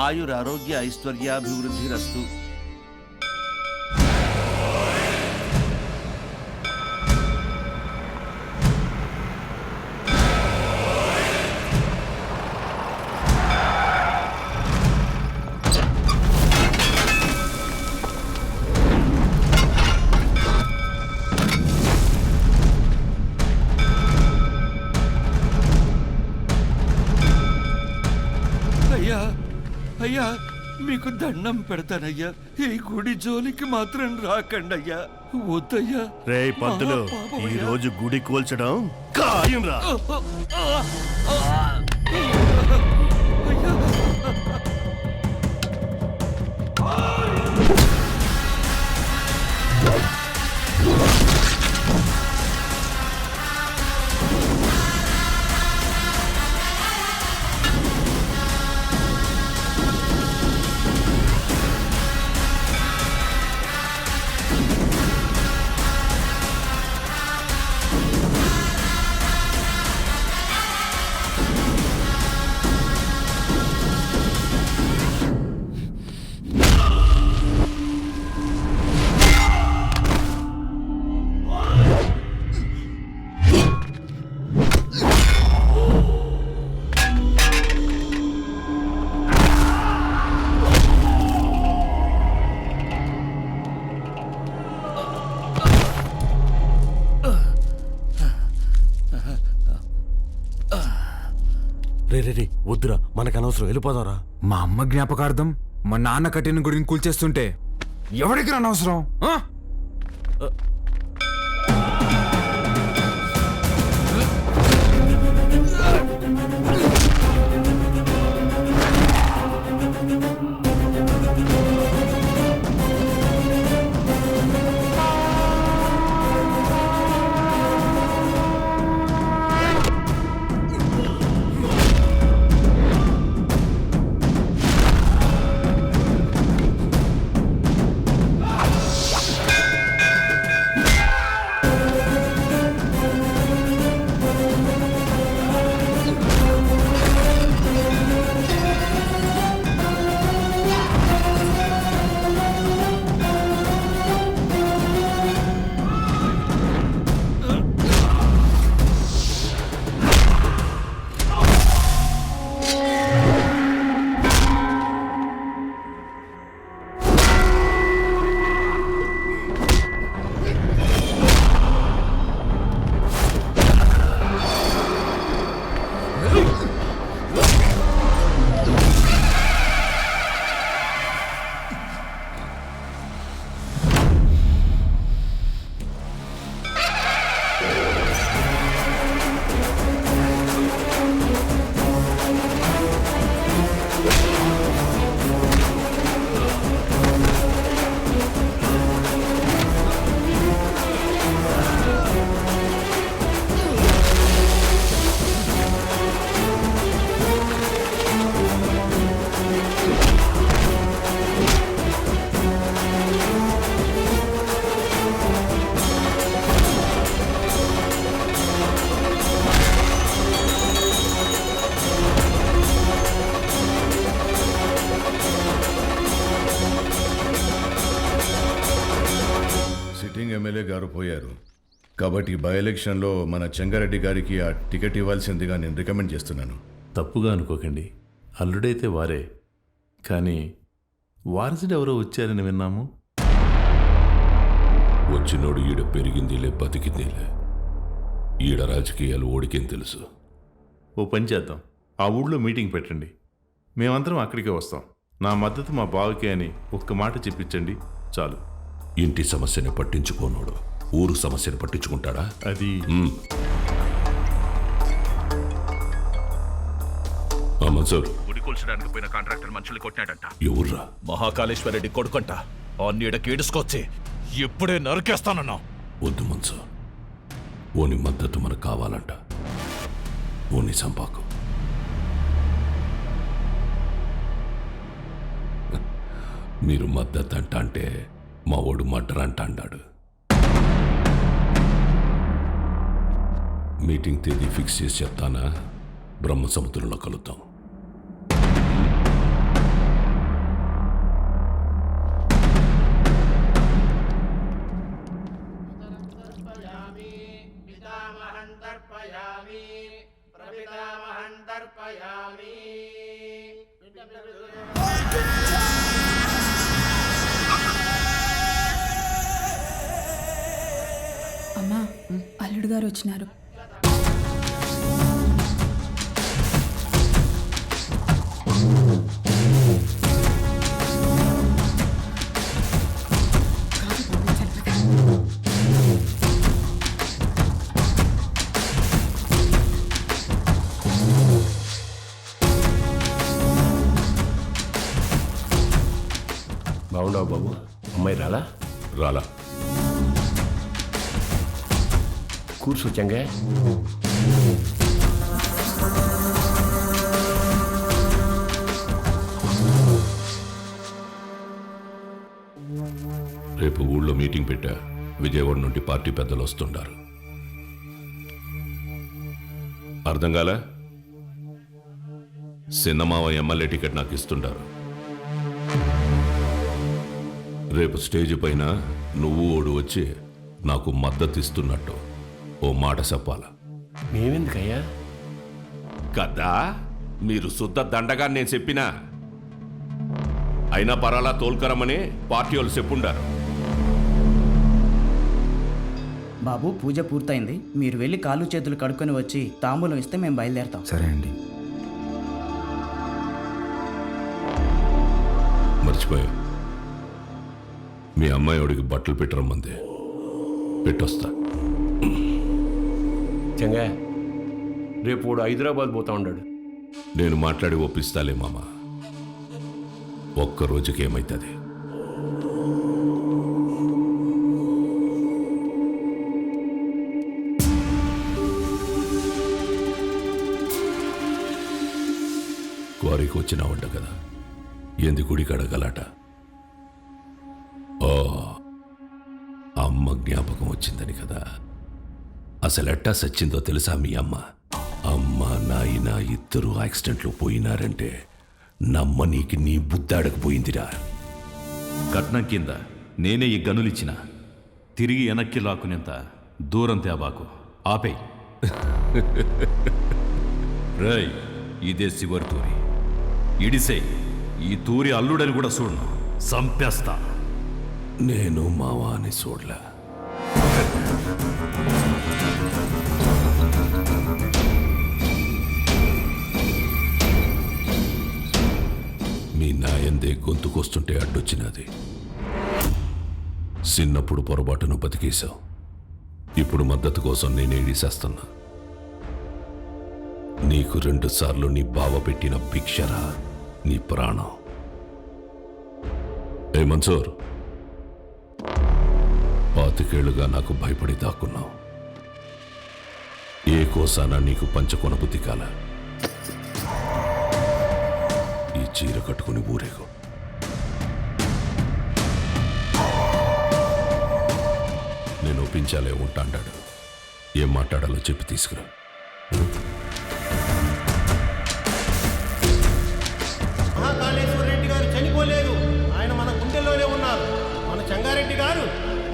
ఆయురారోగ్య ఐశ్వర్యాభివృద్ధి రస్తు. అయ్యా, అయ్యా, మీకు దండం పెడతానయ్యా, ఈ గుడి జోలికి మాత్రం రాకండి అయ్యా. వద్దయ్యా. రే పంతులు, ఈ రోజు గుడి కూల్చడం ఖాయం రా. రే వద్దురా, మనకు అనవసరం, వెళ్ళిపోదారా. మా అమ్మ జ్ఞాపకార్థం మా నాన్న కట్టిన గుడిని కూల్చేస్తుంటే ఎవరికి అనవసరం? గారు పోయారు కాబట్టి బై ఎలక్షన్లో మన చెంగారెడ్డి గారికి ఆ టికెట్ ఇవ్వాల్సిందిగా నేను రికమెండ్ చేస్తున్నాను. తప్పుగా అనుకోకండి, అల్లుడైతే వారే, కానీ వారసుడు ఎవరో వచ్చారని విన్నాము. వచ్చినోడు ఈడ పెరిగిందిలే బతికిందిలే, ఈడ రాజకీయాలు ఓడికేం తెలుసు. ఓ పని చేద్దాం, ఆ ఊళ్ళో మీటింగ్ పెట్టండి, మేమందరం అక్కడికే వస్తాం. నా మద్దతు మా బావకే అని ఒక్క మాట చెప్పించండి చాలు. ఇంటి సమస్యని పట్టించుకోనోడు ఊరు సమస్యను పట్టించుకుంటాడా? అది మన్సూర్, గుడి కూల్చడానికి పోయిన కాంట్రాక్టర్ మనుషులు కొట్టినాడంట. ఎవర్రా? మహాకాళేశ్వరరెడ్డి కొడుకంట. ఆ నీడకి ఈడుచుకొచ్చి ఇప్పుడే నరికేస్తానన్నా. వద్దు మన్సూర్, ఓని మద్దతు మనకు కావాలంట. ఓని సంపాకు. మీరు మద్దతు అంట అంటే మా ఓడు మర్డర్ అంట అన్నాడు. మీటింగ్ తేదీ ఫిక్స్ చేసి చెప్తానా? బ్రహ్మ సముద్రంలో కలుద్దాం. అమ్మా, అల్లుడు గారు వచ్చినారు. బాగున్నావు బాబు? అమ్మాయి రాలా? రాలా. కూర్చో చెంగే. రేపు ఊళ్ళో మీటింగ్ పెట్టా. విజయవాడ నుండి పార్టీ పెద్దలు వస్తుండారు. అర్థం కాలే? సిన్నమావ ఎమ్మెల్యే టికెట్ నాకు ఇస్తుంటారు. రేపు స్టేజ్ పైన నువ్వు ఓడు వచ్చి నాకు మద్దతు ఇస్తున్నట్టు ఓ మాట చెప్పాల. మేమెందుకయ్యా? కదా మీరు శుద్ధ దండగా నేను చెప్పినా. అయినా పరాలా తోల్కరమని పార్టీ వాళ్ళు చెప్పుండారు. బాబు, పూజ పూర్తయింది. మీరు వెళ్ళి కాళ్ళు చేతులు కడుక్కొని వచ్చి తాంబూలం ఇస్తే మేము బయలుదేరతాం. సరే అండి. మర్చిపోయా, మీ అమ్మాయిడికి బట్టలు పెట్టరమ్మంది. పెట్టొస్తా. చెంగా, రేపు వాడు హైదరాబాద్ పోతా ఉన్నాడు. నేను మాట్లాడి ఒప్పిస్తాలే మామ. ఒక్క రోజుకి ఏమైతుంది? క్వారీకి వచ్చినావంట కదా, ఏంది గుడి కడగలాట? ఓ, అమ్మ జ్ఞాపకం వచ్చిందని కదా. అసలు ఎట్టా సచ్చిందో తెలుసా మీ అమ్మ? అమ్మ నాయన ఇద్దరు యాక్సిడెంట్లో పోయినారంటే నమ్మనీకి నీ బుద్ధాడకపోయిందిరా. కట్నం కింద నేనే ఈ గనులిచ్చిన, తిరిగి వెనక్కి లాక్కునేంత దూరం తేబాకు. ఆపేయ్. రై, ఇదే శివరి తూరి. ఇడిసేయ్. ఈ తూరి అల్లుడని కూడా చూడను, సంపేస్తా. నేను మావా అని చూడలే. మీ నాయందే గొంతుకొస్తుంటే అడ్డొచ్చినది. చిన్నప్పుడు పొరపాటును బతికేశావు. ఇప్పుడు మద్దతు కోసం నేను ఏడిసేస్తున్నా. నీకు 2 సార్లు నీ బావ పెట్టిన భిక్షరా నీ ప్రాణం. ఏ మన్సూర్, 25 ఏళ్లుగా నాకు భయపడి దాక్కున్నావు. ఏ కోసానా నీకు పంచకొన బుద్ధి కాల. ఈ చీర కట్టుకుని ఊరేగు. నేను ఒప్పించాలే ఉంటాడాడు. ఏం మాట్లాడాలో చెప్పి తీసుకురా. మహాకాళేశ్వర రెడ్డి గారు చనిపోలేదు, ఆయన మన గుండెల్లోనే ఉన్నారు. మన చెంగారెడ్డి గారు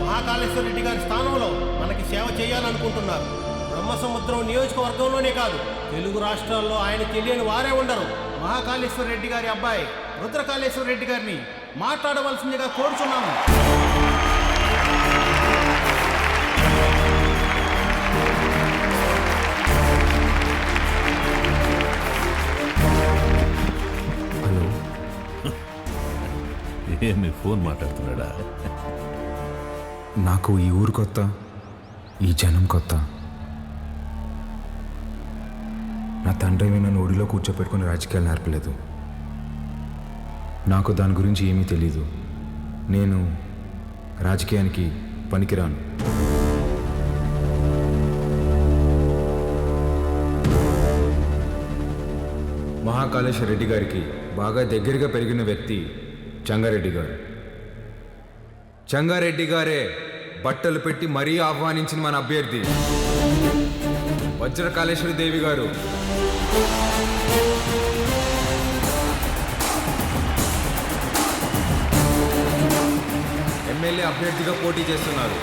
మహాకాళేశ్వర మహాకాళేశ్వర రెడ్డి గారి స్థానంలో మనకి సేవ చేయాలనుకుంటున్నారు. బ్రహ్మసముద్రం నియోజకవర్గంలోనే కాదు, తెలుగు రాష్ట్రాల్లో ఆయన తెలియని వారే ఉండరు. మహాకాళేశ్వర రెడ్డి గారి అబ్బాయి రుద్రకాళేశ్వర రెడ్డి గారిని మాట్లాడవలసిందిగా కోరుచున్నాము. ఏమి ఫోన్ మాట్లాడుతున్నాడా? నాకు ఈ ఊరు కొత్త, ఈ జనం కొత్త. నా తండ్రి నన్ను ఒడిలో కూర్చోపెట్టుకుని రాజకీయాలు నేర్పలేదు. నాకు దాని గురించి ఏమీ తెలీదు. నేను రాజకీయానికి పనికిరాను. మహాకాళేశ్వర రెడ్డి గారికి బాగా దగ్గరగా పెరిగిన వ్యక్తి చంగారెడ్డి గారు. చంగారెడ్డి గారే బట్టలు పెట్టి మరీ ఆహ్వానించిన మన అభ్యర్థి వజ్రకాళేశ్వరి దేవి గారు. ఎమ్మెల్యే అభ్యర్థిగా పోటీ చేస్తున్నారు.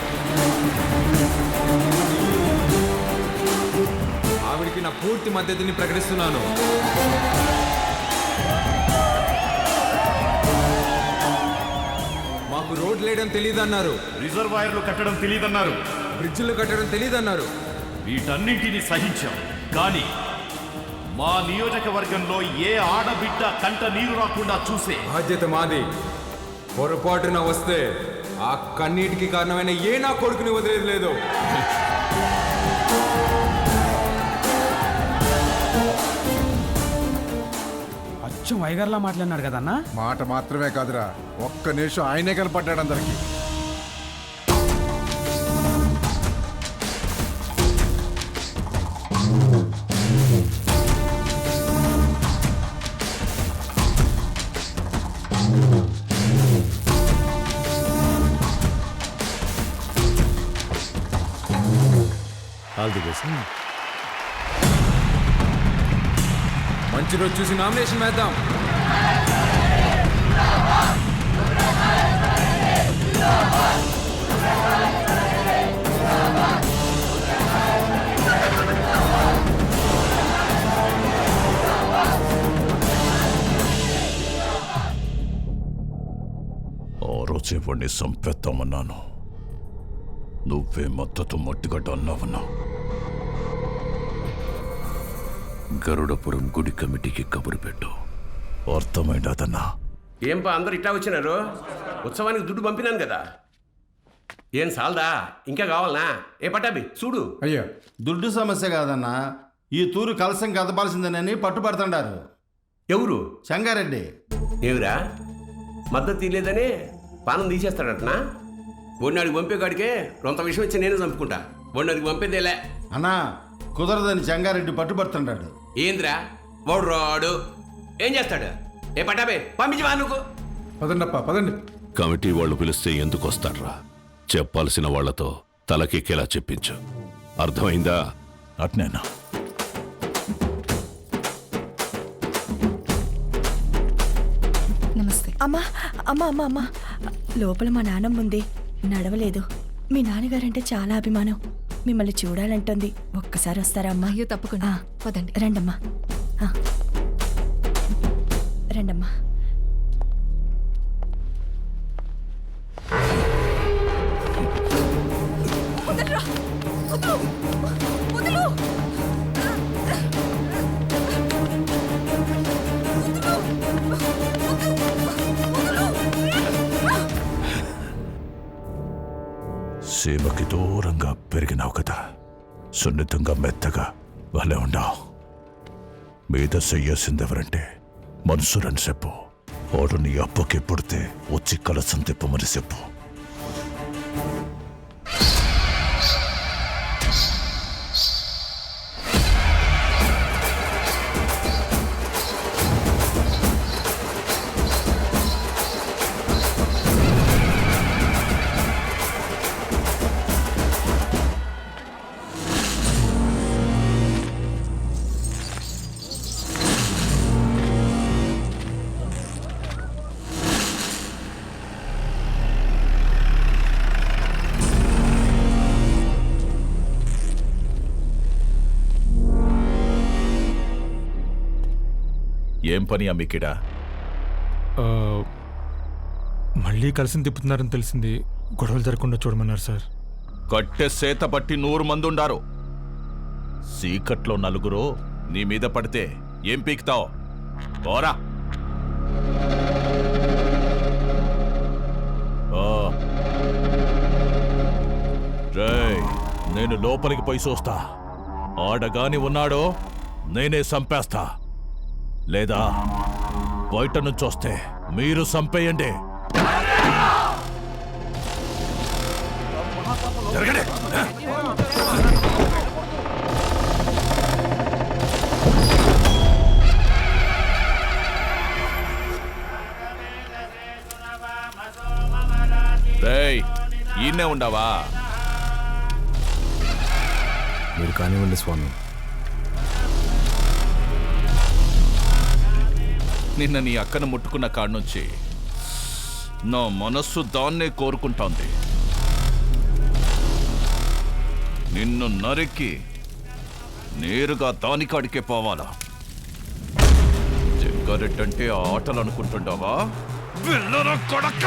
ఆవిడికి నా పూర్తి మద్దతుని ప్రకటిస్తున్నాను. మాకు రోడ్లు వేయడం తెలియదన్నారు, రిజర్వాయర్లు కట్టడం తెలియదన్నారు, బ్రిడ్జిలు కట్టడం తెలియదన్నారు. వీటన్నింటినీ సహించాం. కానీ మా నియోజకవర్గంలో ఏ ఆడబిడ్డ కంట నీరు రాకుండా చూసే బాధ్యత మాది. పొరపాటున వస్తే ఆ కన్నీటికి కారణమైన ఏ నా కొడుకుని వదిలేదు లేదు. అచ్చం వైగర్లా మాట్లాడినాడు కదన్నా. మాట మాత్రమే కాదురా, ఒక్క నిమిషం ఆయనే కనపడ్డాడు అందరికి. మంచి రోజు చూసి నామినేషన్ వేద్దాం. ఆ రోజే వాడిని సంపేద్దామన్నాను. నువ్వే మద్దతు మట్టిగడ్డ అన్నావన్నా. గరుడపురం గుడి కమిటీకి కబురు పెట్టు. అర్థమైందన్నా? ఏంపా అందరు ఇట్లా వచ్చినారు? ఉత్సవానికి దుడ్డు పంపినాను కదా, ఏం సాల్దా? ఇంకా కావాలనా? ఏ పట్టాబి చూడు. అయ్యో, దుడ్డు సమస్య కాదన్నా, ఈ తూరు కలసం కదపాల్సిందేనని పట్టుబడుతుండారు. ఎవరు? చంగారెడ్డి. ఏమిరా మద్దతు తీయలేదని పానం తీసేస్తాడటనా? ఒన్నాడికి పంపే కాడికే రొంత విషయం వచ్చి నేను చంపుకుంటా. ఒన్నాడికి పంపేదేలే అన్నా, కుదరదని చంగారెడ్డి పట్టుబడుతుంటాడు. ఏంద్రా వాడు రాడు, ఏం చేస్తాడు? ఏ పట్టాబే పంపించవా నువ్వు? పదండప్ప పదండి. కమిటీ వాళ్ళు పిలిస్తే ఎందుకు వస్తాడ్రా? చెప్పాల్సిన వాళ్లతో తలకెక్కేలా చెప్పించు. అర్థమైందా? అట్నేనా? నమస్తే. అమ్మా అమ్మా అమ్మా అమ్మా, లోపల మా నాన్నమ్మ ఉంది, నడవలేదు. మీ నాన్నగారంటే చాలా అభిమానం, మిమ్మల్ని చూడాలంటుంది. ఒక్కసారి వస్తారా అమ్మా? అయ్యో తప్పకుండా, పదండి. రండమ్మా, రండమ్మా. సీమకి దూరంగా పెరిగినావు కదా, సున్నితంగా మెత్తగా వాళ్ళే ఉండవు. మీద చెయ్యాల్సిందెవరంటే మనసురని చెప్పు. వాడు నీ అప్పకి పుడితే వచ్చి కలసం తిప్పమని చెప్పు. ఏం పని అమ్మికిడా? మళ్ళీ కలిసి తిప్పుతున్నారని తెలిసింది. గొడవలు జరగకుండా చూడమన్నారు సార్. కట్టె సేత బట్టి 100 మంది ఉండారు. సీకట్లో 4 నీ మీద పడితే ఏం పీక్తావు? పోరా. రేయ్, నేను లోపలికి పోయి చూస్తా. ఆడగాని ఉన్నాడో నేనే చంపేస్తా, లేదా బయట నుంచి వస్తే మీరు చంపేయండి. రేయ్, ఈయనే ఉండవా? మీరు కానివ్వండి స్వామి. నిన్న నీ అక్కను ముట్టుకున్న కాడ్నుంచి నా మనస్సు దాన్నే కోరుకుంటోంది. నిన్ను నరికి నేరుగా దానికాడికే పోవాలా? జగ్గారెడ్డంటే ఆటలు అనుకుంటుండవా? వెళ్ళరా కొడక!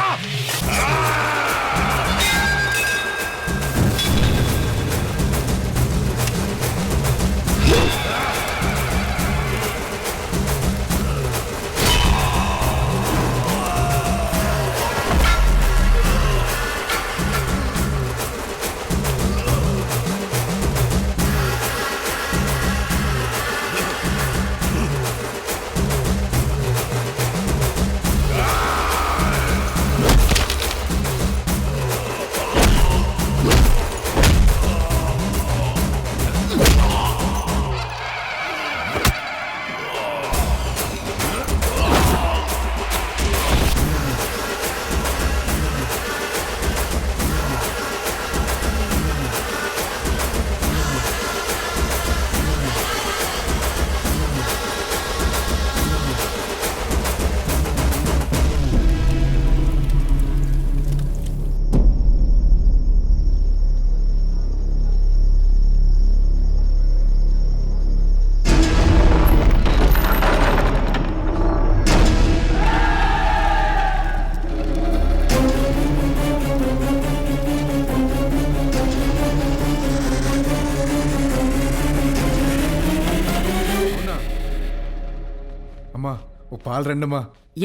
అమ్మా, ఓ పాలు రండమ్మా.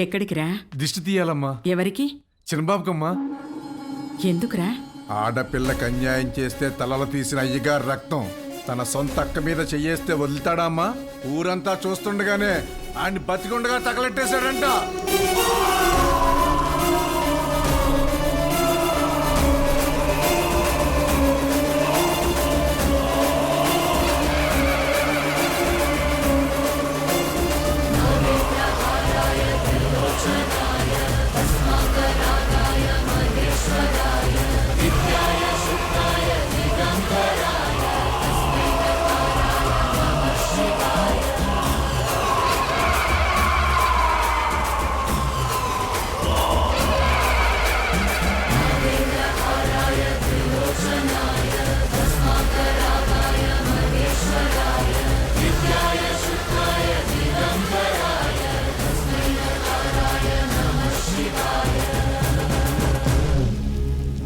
ఎక్కడికి రా? దిష్టి తీయాలమ్మా. ఎవరికి? చిన్నబాబుకమ్మా. ఎందుకురా? ఆడపిల్లకి అన్యాయం చేస్తే తలలు తీసిన అయ్యగారు రక్తం తన సొంత అక్క మీద చెయ్యేస్తే వదులుతాడా అమ్మా? ఊరంతా చూస్తుండగానే ఆయన్ని బతికుండగా తగలెట్టేశాడంట.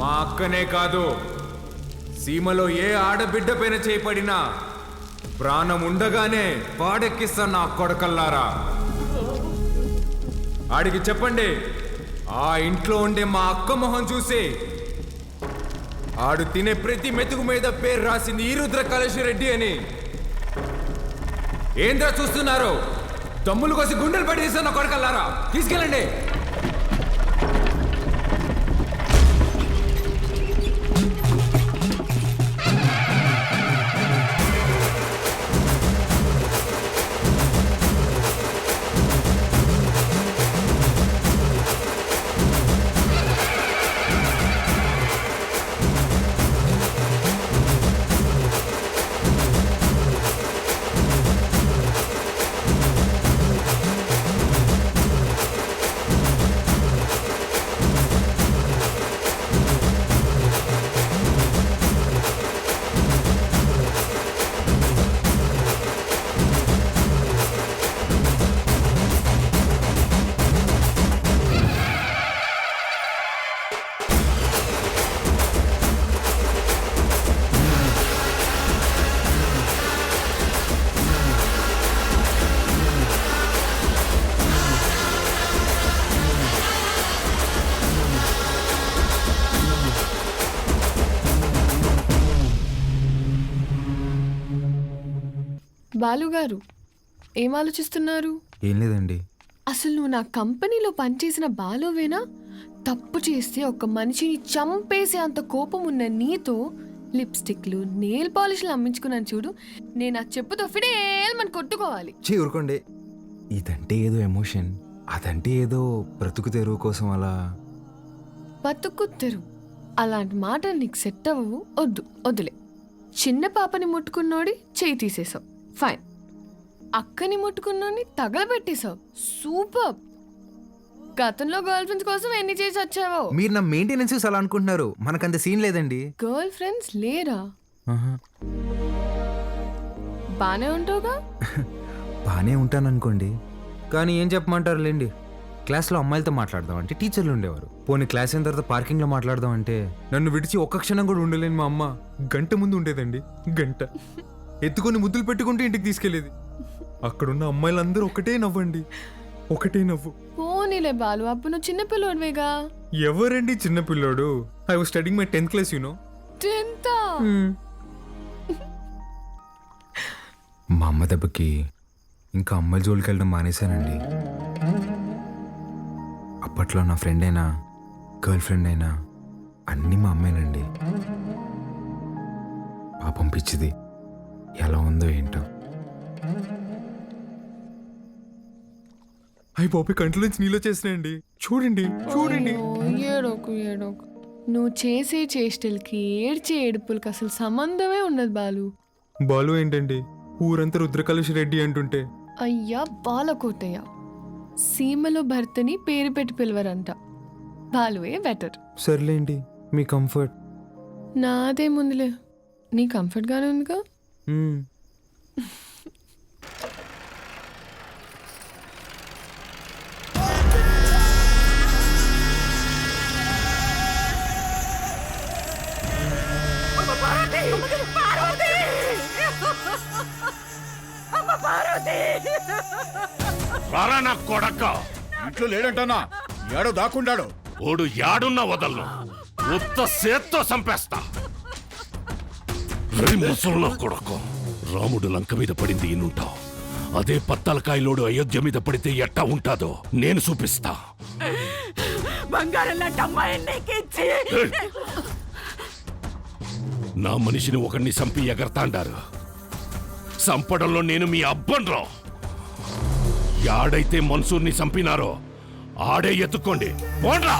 మా అక్కనే కాదు, సీమలో ఏ ఆడబిడ్డ పైన చేపడినా ప్రాణం ఉండగానే వాడెక్కిస్తా నా కొడకల్లారా. ఆడికి చెప్పండి, ఆ ఇంట్లో ఉండే మా అక్క మొహం చూసి ఆడు తినే ప్రతి మెతుకు మీద పేరు రాసింది ఈరుద్ర కాళేశ్వరరెడ్డి అని. ఏంద్రా చూస్తున్నారు? దమ్ములు కోసి గుండెలు పడి తీస్తున్న కొడకల్లారా, తీసుకెళ్ళండి. బాలుగారు ఏం ఆలోచిస్తున్నారు? ఏం లేదండి. అసలు నువ్వు నా కంపెనీలో పనిచేసిన బాలువేనా? తప్పు చేస్తే ఒక మనిషిని చంపేసే అంత కోపం ఉన్న నీతో లిప్స్టిక్లు నెయిల్ పాలిష్లు అమ్మించుకున్నాను చూడు. నేను ఆ చెప్పుతో ఫిడేల్మని కొట్టుకోవాలి. ఊరుకోండి. ఇదంటే ఏదో ఎమోషన్, అదంటే ఏదో బ్రతుకు తెరువు కోసం అలా. బతుకు తెరు అలాంటి మాటలు నీకు సెట్ అవ్వవు. వద్దులే. చిన్న పాపని ముట్టుకున్నోడి చేయి తీసేసావు, ఫైన్. అక్కని ముట్టుకున్నోడిని తగలబెట్టేశావు, సూపర్. గతంలో గర్ల్ ఫ్రెండ్స్ కోసం ఎన్ని చేసి వచ్చావో. మీరు నా మెయింటెనెన్స్ అలా అనుకుంటున్నారు, మనకంత సీన్ లేదండి. గర్ల్ ఫ్రెండ్స్ లేరా? బానే ఉంటావుగా? బానే ఉంటాను అనుకోండి, కానీ ఏం చెప్పమంటారు లేండి. క్లాస్లో అమ్మాయిలతో మాట్లాడదాం అంటే టీచర్లు ఉండేవారు. పోనీ క్లాస్ అయిన తర్వాత పార్కింగ్లో మాట్లాడదాం అంటే నన్ను విడిచి ఒక్క క్షణం కూడా ఉండలేని మా అమ్మ గంట ముందు ఉండేదండి. గంట ఎత్తుకొని ముద్దులు పెట్టుకుంటూ ఇంటికి తీసుకెళ్లేది. అక్కడున్న అమ్మాయిలందరూ ఒకటే నవ్వండి, ఒకటే నవ్వు. పోనీలే బాలు, అప్పుడు నువ్వు చిన్నపిల్లోడివేగా. ఎవరండి చిన్నపిల్లోడు? I was studying my 10th class, you know. 10th? మా అమ్మ దెబ్బకి ఇంకా అమ్మాయిల జోలికి వెళ్ళడం మానేశానండి. అప్పట్లో నా ఫ్రెండ్ అయినా గర్ల్ ఫ్రెండ్ అయినా అన్నీ మా అమ్మేనండి. పాపం పిచ్చిది ఎలా ఉందో ఏంటో. అయ్యి బాబు కంట్లో నుంచి నీళ్ళు చేసినాయండి. చూడండి చూడండి. ఏడోకు. నువ్వు చేసే చేష్టలకి ఏడ్చే ఏడుపులకి అసలు సంబంధమే ఉండదు బాలు. బాలు ఏంటండి ఊరంతా రుద్రకలశ రెడ్డి అంటుంటే? అయ్యా బాలకోటయ్య, సీమలో భర్తని పేరు పెట్టి పిలవరంట. బాలువే బెటర్. సర్లేండి, మీ కంఫర్ట్. నాదే ముందులే, నీ కంఫర్ట్గానే ఉందిగా. రారా నా కొడక. ఇంట్లో లేడంటానా? ఏడో దాక్కుండాడు. ఓడు యాడున్నా వదలను, ఉత్త సేత్తో చంపేస్తా. ముసలు కొడక, రాముడు లంక మీద పడింది ఇన్నుంటావు, అదే పత్తలకాయలోడు అయోధ్య మీద పడితే ఎట్టా ఉంటాదో నేను చూపిస్తా. నా మనిషిని ఒకరిని చంపి ఎగరతాండారు. చంపడంలో నేను మీ అబ్బన్రా. యాడైతే మన్సూర్ని చంపినారో ఆడే ఎత్తుకోండి, పోండ్రా.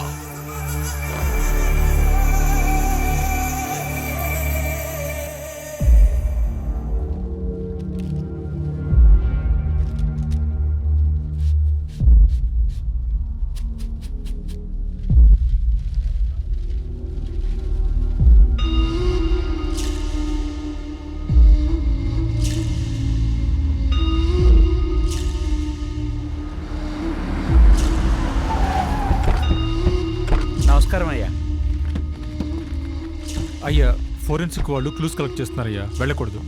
నమస్కారం అయ్యా. అయ్యా, ఫోరెన్సిక్ వాళ్ళు క్లూస్ కలెక్ట్ చేస్తున్నారయ్యా, వెళ్ళకూడదు.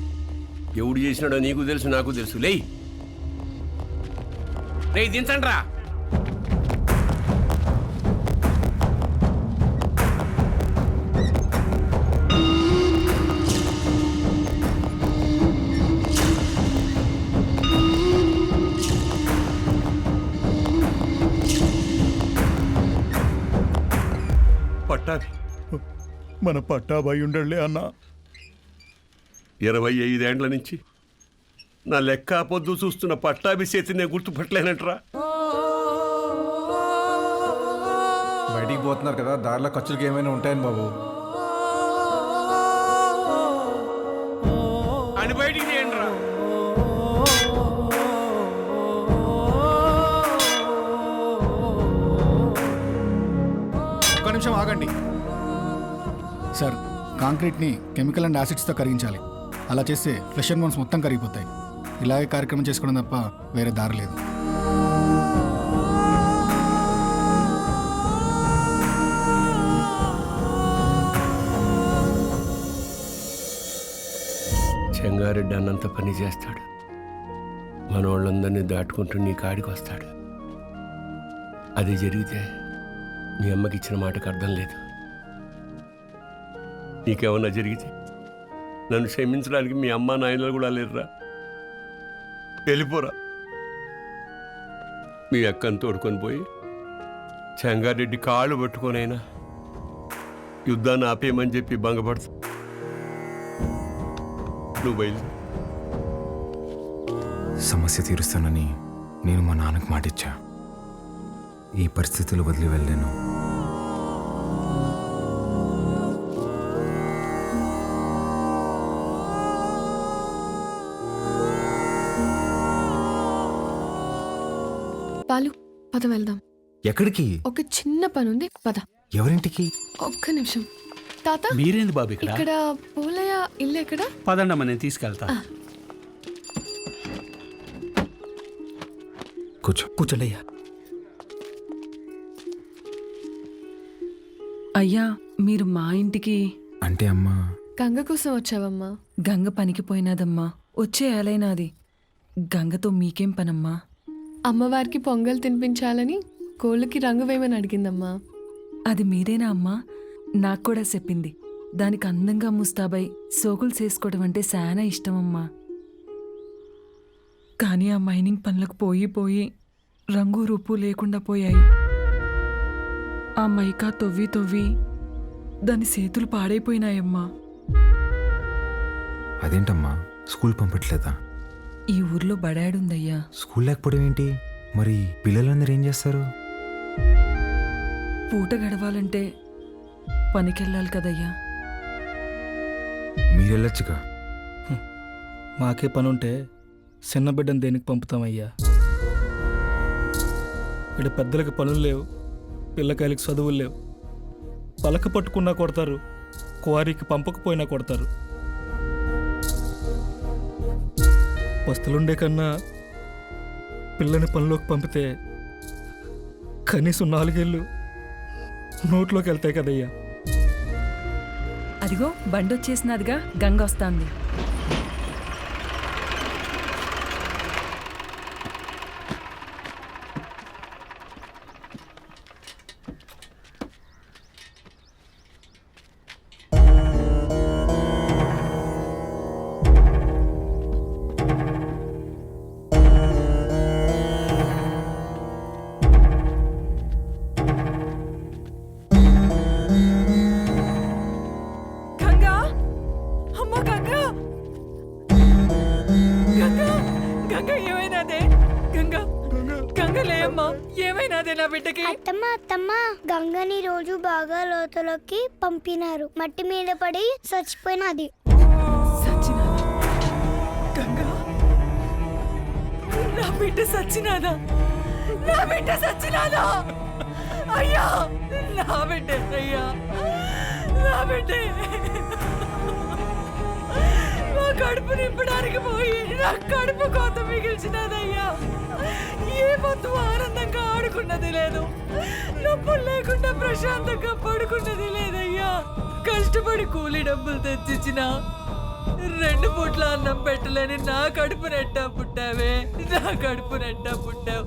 ఎవడు చేసినాడో నీకు తెలుసు, నాకు తెలుసు. లేయ్ దించండి రా. పట్టాభి, మన పట్టాభాయి ఉండలే అన్నా. 25 ఏండ్ల నుంచి నా లెక్క పొద్దు చూస్తున్న పట్టాభి చేతి నేను గుర్తుపట్టలేనంటరా. బయటికి పోతున్నారు కదా, దారిలో ఖర్చులకి ఏమైనా ఉంటాయని బాబు. అని బయటికి తీయండి రా. ఒక్క నిమిషం ఆగండి సార్. కాంక్రీట్ని కెమికల్ అండ్ యాసిడ్స్తో కరిగించాలి. అలా చేస్తే ఫ్లెష్ అండ్ బోన్స్ మొత్తం కరిగిపోతాయి. ఇలాగే కార్యక్రమం చేసుకోవడం తప్ప వేరే దారి లేదు. చెంగారెడ్డి అన్నంత పని చేస్తాడు, మన వాళ్ళందరినీ దాటుకుంటూ నీ కాడికి వస్తాడు. అది జరిగితే మీ అమ్మకి ఇచ్చిన మాటకు అర్థం లేదు. నీకేమన్నా జరిగితే నన్ను క్షమించడానికి మీ అమ్మ నాయనలు కూడా లేరురా. వెళ్ళిపోరా. మీ అక్కను తోడుకొని పోయి చెంగారెడ్డి కాళ్ళు పట్టుకొనైనా యుద్ధాన్ని ఆపేయమని చెప్పి భంగపడతా. నువ్వు బయలు. సమస్య తీరుస్తానని నేను మా నాన్నకు మాటిచ్చా. ఈ పరిస్థితులు వదిలి వెళ్ళాను. పాలు పద వెళ్దాం. ఎక్కడికి? ఒక చిన్న పని ఉంది, పద. ఎవరింటికి? ఒక్క నిమిషం. తాత మీరేంది బాబు ఇక్కడ? ఇక్కడ పోలయ్య ఇల్లు ఎక్కడ? పదండమ్మ, నేను తీసుకెళ్తా. కూర్చోండి అయ్యా. అయ్యా, మీరు మా ఇంటికి అంటే అమ్మా గంగ కోసం వచ్చావమ్మా? గంగ పనికి పోయినాదమ్మా, వచ్చే ఏలైనాది. గంగతో మీకేం పనమ్మా? అమ్మవారికి పొంగల్ తినిపించాలని కోళ్ళకి రంగు వేయమని అడిగిందమ్మా. అది మీరేనా అమ్మా? నాకు కూడా చెప్పింది. దానికి అందంగా ముస్తాబై సోకులు చేసుకోవడం అంటే చాలా ఇష్టమమ్మా. కానీ ఆ మైనింగ్ పనులకు పోయి రంగు రూపు లేకుండా పోయాయి. ఆ మైకా తవ్వి దాని చేతులు పాడైపోయినాయమ్మా. అదేంటమ్మా, స్కూల్ పంపట్లేదా? ఈ ఊర్లో బడాడుందయ్యా. స్కూల్ లేకపోవడం ఏంటి? మరి పిల్లలందరూ ఏం చేస్తారు? పూట గడవాలంటే పనికెళ్ళాలి కదయ్యా. మీరెళ్ళొచ్చుగా. మాకే పనుంటే చిన్న బిడ్డను దేనికి పంపుతామయ్యా? ఇక్కడ పెద్దలకు పనులు లేవు, పిల్లకాయలకి చదువులు లేవు. పలక పట్టుకున్నా కొడతారు, క్వారీకి పంపకపోయినా కొడతారు. వస్తులుండే కన్నా పిల్లని పనిలోకి పంపితే కనీసం 4 ఏళ్ళు నోట్లోకి వెళ్తాయి కదయ్యా. అదిగో బండొచ్చేసినదిగా, గంగ వస్తాంది. అత్తమ్మ గంగని రోజు బాగా లోతులోకి పంపినారు. మట్టి మీద పడి చచ్చిపోయినది. నా బిడ్డ సచ్చినాదా? నా బిడ్డ సచ్చినాదా? అయ్యా, నా బిడ్డ అయ్యా, నా బిడ్డ నా కడుపు నింపడానికి పోయి నా కడుపు కోత మిగిల్చినదయ్యా. ఏ పొత్తు ఆనందంగా ఆడుకున్నది లేదు, నొప్పులు లేకుండా ప్రశాంతంగా పడుకున్నది లేదయ్యా. కష్టపడి కూలి డబ్బులు తెచ్చిచ్చిన 2 పూట్ల అన్నం పెట్టలేని నా కడుపు నెట్టా పుట్టావే, నా కడుపు నెట్టా పుట్టావు.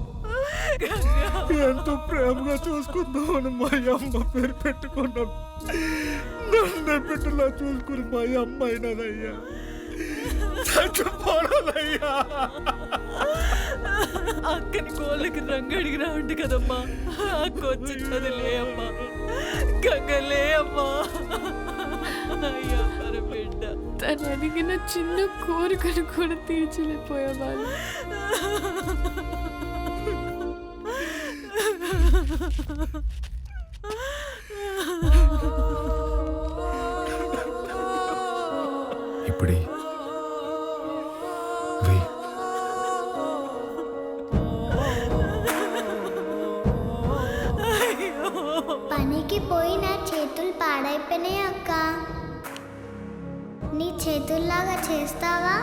ఎంతో ప్రేమగా చూసుకుందామని మా అమ్మ పేరు పెట్టుకున్నాం. నన్ను బిడ్డలా చూసుకుని మా అమ్మ అయినదయ్యా. అక్కని కోళ్ళకి రంగు అడిగినా ఉండి కదమ్మా. అక్క వచ్చినది లే అమ్మా, గంగలే అమ్మా. అయ్యా మన బిడ్డ తను అడిగిన చిన్న కోరికను కూడా తీర్చలేకపోయేవాళ్ళు. ఇప్పుడే పనికి పోయి నా చేతులు పాడైపోయినాయి అక్క. నీ చేతుల్లాగా చేస్తావా?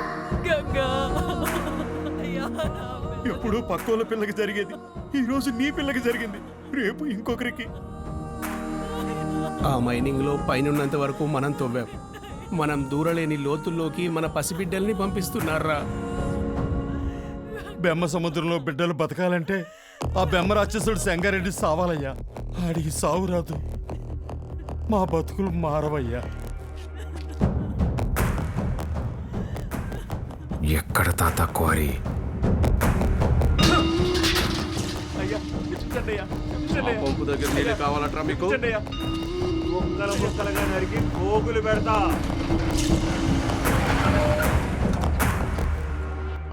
ఎప్పుడూ పక్కోళ్ళ పిల్లకి జరిగేది ఈ రోజు నీ పిల్లకి జరిగింది, రేపు ఇంకొకరికి. ఆ మైనింగ్లో పైనున్నంత వరకు మనం తవ్వాం. మనం దూరలేని లోతుల్లోకి మన పసిబిడ్డల్ని పంపిస్తున్నారా? బెమ్మ సముద్రంలో బిడ్డలు బతకాలంటే ఆ బెమ్మ రాక్షసుడు సంగారెడ్డి సావాలయ్యా. ఆడికి సావు రాదు, మా బతుకులు మారవయ్యా. ఎక్కడ తాత క్వారీ? పంపు దగ్గర నీళ్ళు కావాలట్రా మీకు? ముక్కలుగా నరికి పోగులు పెడతా.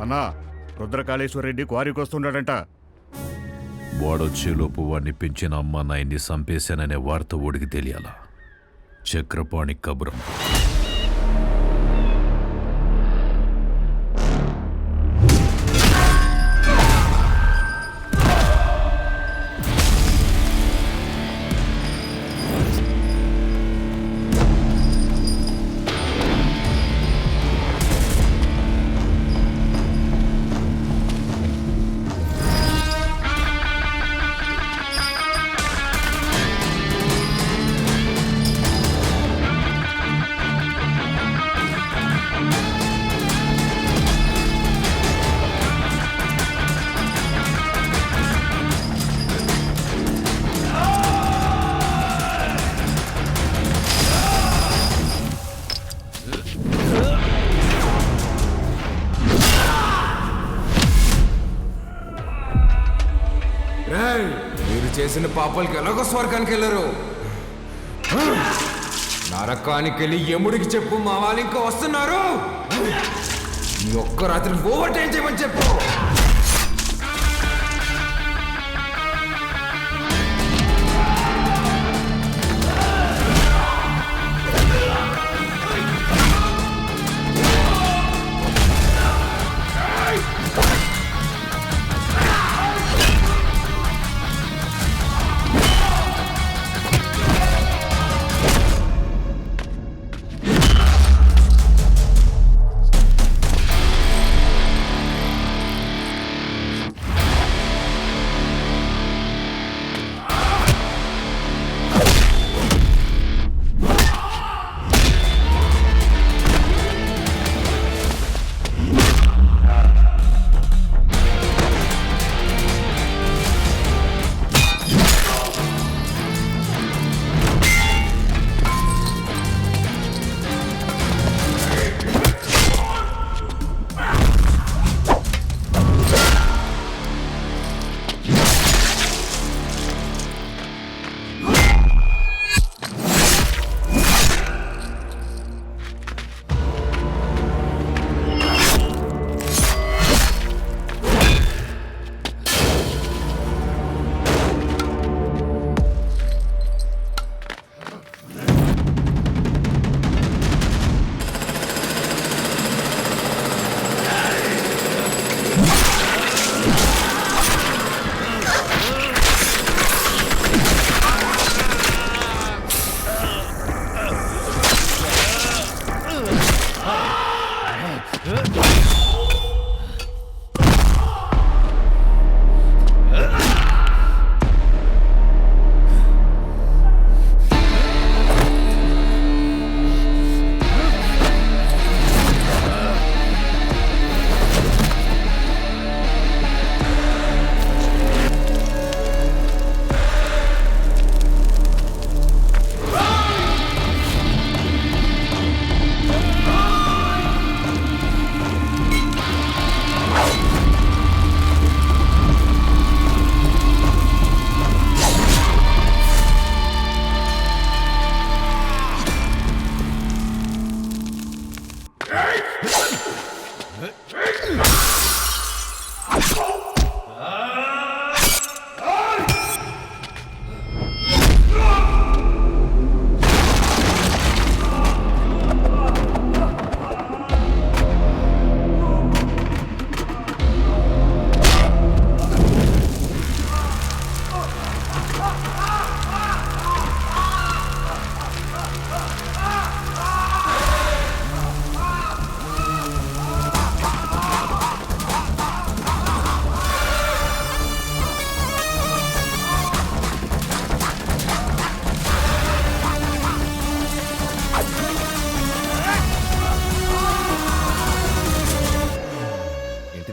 అన్నా, రుద్రకాళేశ్వర రెడ్డి క్వారీకి వస్తున్నాడంట. వాడొచ్చేలోపు వాడిని పెంచిన అమ్మ నాయన్ని చంపేశాననే వార్త ఓడికి తెలియాలా? చక్రపాణి కబురం. మీరు చేసిన పాపాలకి ఎలాగో స్వర్గానికి వెళ్ళరు. నరకానికి వెళ్ళి యముడికి చెప్పు, మా వాళ్ళు ఇంకా వస్తున్నారు. ఈ ఒక్క రాత్రి ఓవర్ టైం చేయమని చెప్పు.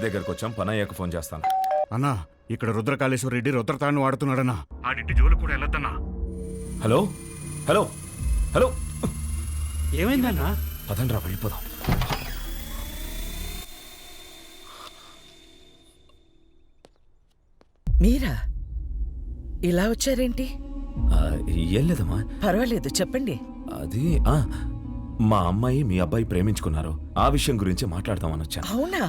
దగ్గరకు వచ్చాం, పని అయ్యాక ఫోన్ చేస్తాను. అన్నా, ఇక్కడ రుద్రకాళేశ్వర రెడ్డి రుద్రతాన్ని వాడుతున్నాడన్నా. ఆడింటి జోలు కూడా వెళ్ళొద్దన్నా. హలో హలో హలో, ఏమైందన్నా? పదండ్రా వెళ్ళిపోదాం. మీరా ఇలా వచ్చారేంటి? ఏం లేదమ్మా. పర్వాలేదు, చెప్పండి. అది మా అమ్మాయి మీ అబ్బాయి ప్రేమించుకున్నారు. ఆ విషయం గురించి మాట్లాడదామని వచ్చాను. అవునా?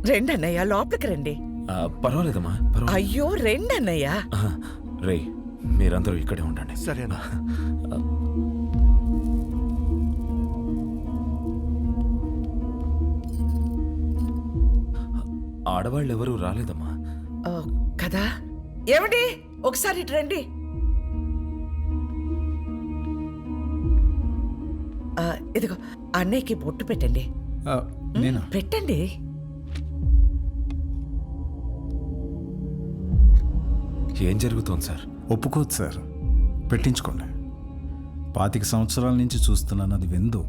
రెండన్నయ్య, లోపలికి రండి. పర్వాలేదమ్మా. అయ్యో, రెండన్నయ్య. రే, మీరందరూ ఇక్కడే ఉండండి. సరేనా? ఆడవాళ్ళు ఎవరూ రాలేదమ్మా. కదా? ఏమండి, ఒకసారి ఇటు రండి. ఇదిగో అన్నయ్యకి బొట్టు పెట్టండి. పెట్టండి. ఏం జరుగుతోంది సార్? ఒప్పుకోదు సార్, పెట్టించుకోండి. 25 సంవత్సరాల నుంచి చూస్తున్నాను, అది వెందు.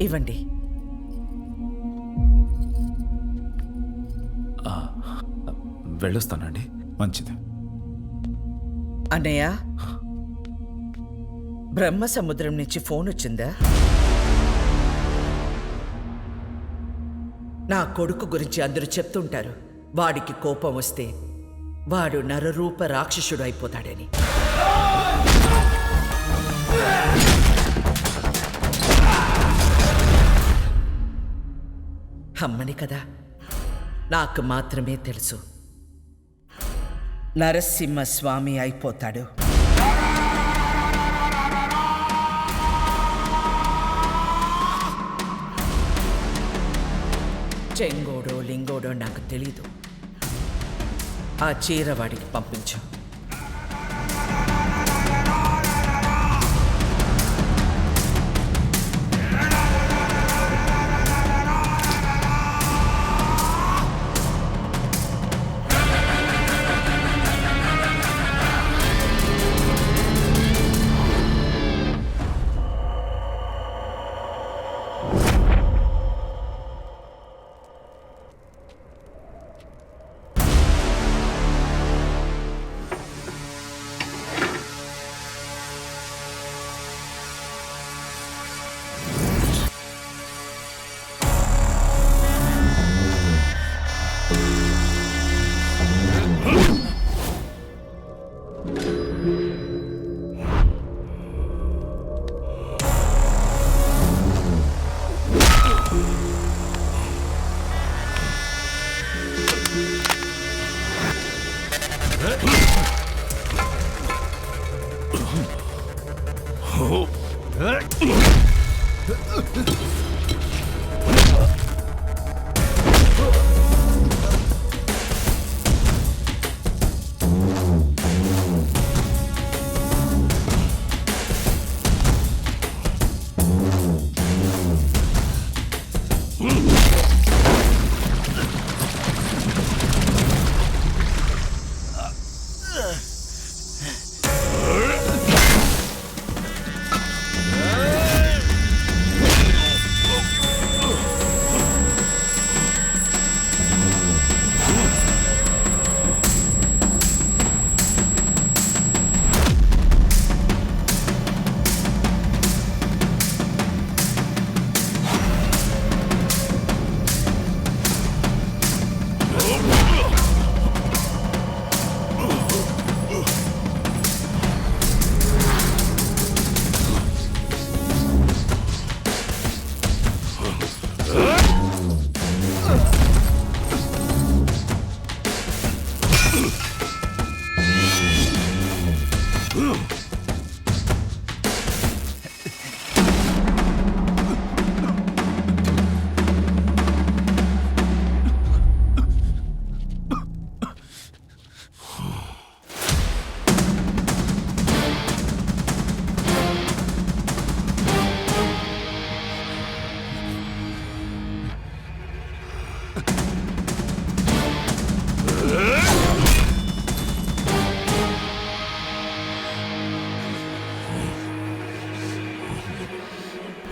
ఇవ్వండి. వెళ్ళొస్తానండి. మంచిది. అన్నయ్య, బ్రహ్మ సముద్రం నుంచి ఫోన్ వచ్చిందా? నా కొడుకు గురించి అందరూ చెప్తుంటారు, వాడికి కోపం వస్తే వాడు నరరూప రాక్షసుడు అయిపోతాడని. అమ్మని కదా, నాకు మాత్రమే తెలుసు, నరసింహస్వామి అయిపోతాడు. చెంగోడో లింగోడో నాకు తెలీదు. ఆ చీర వాడికి పంపించు.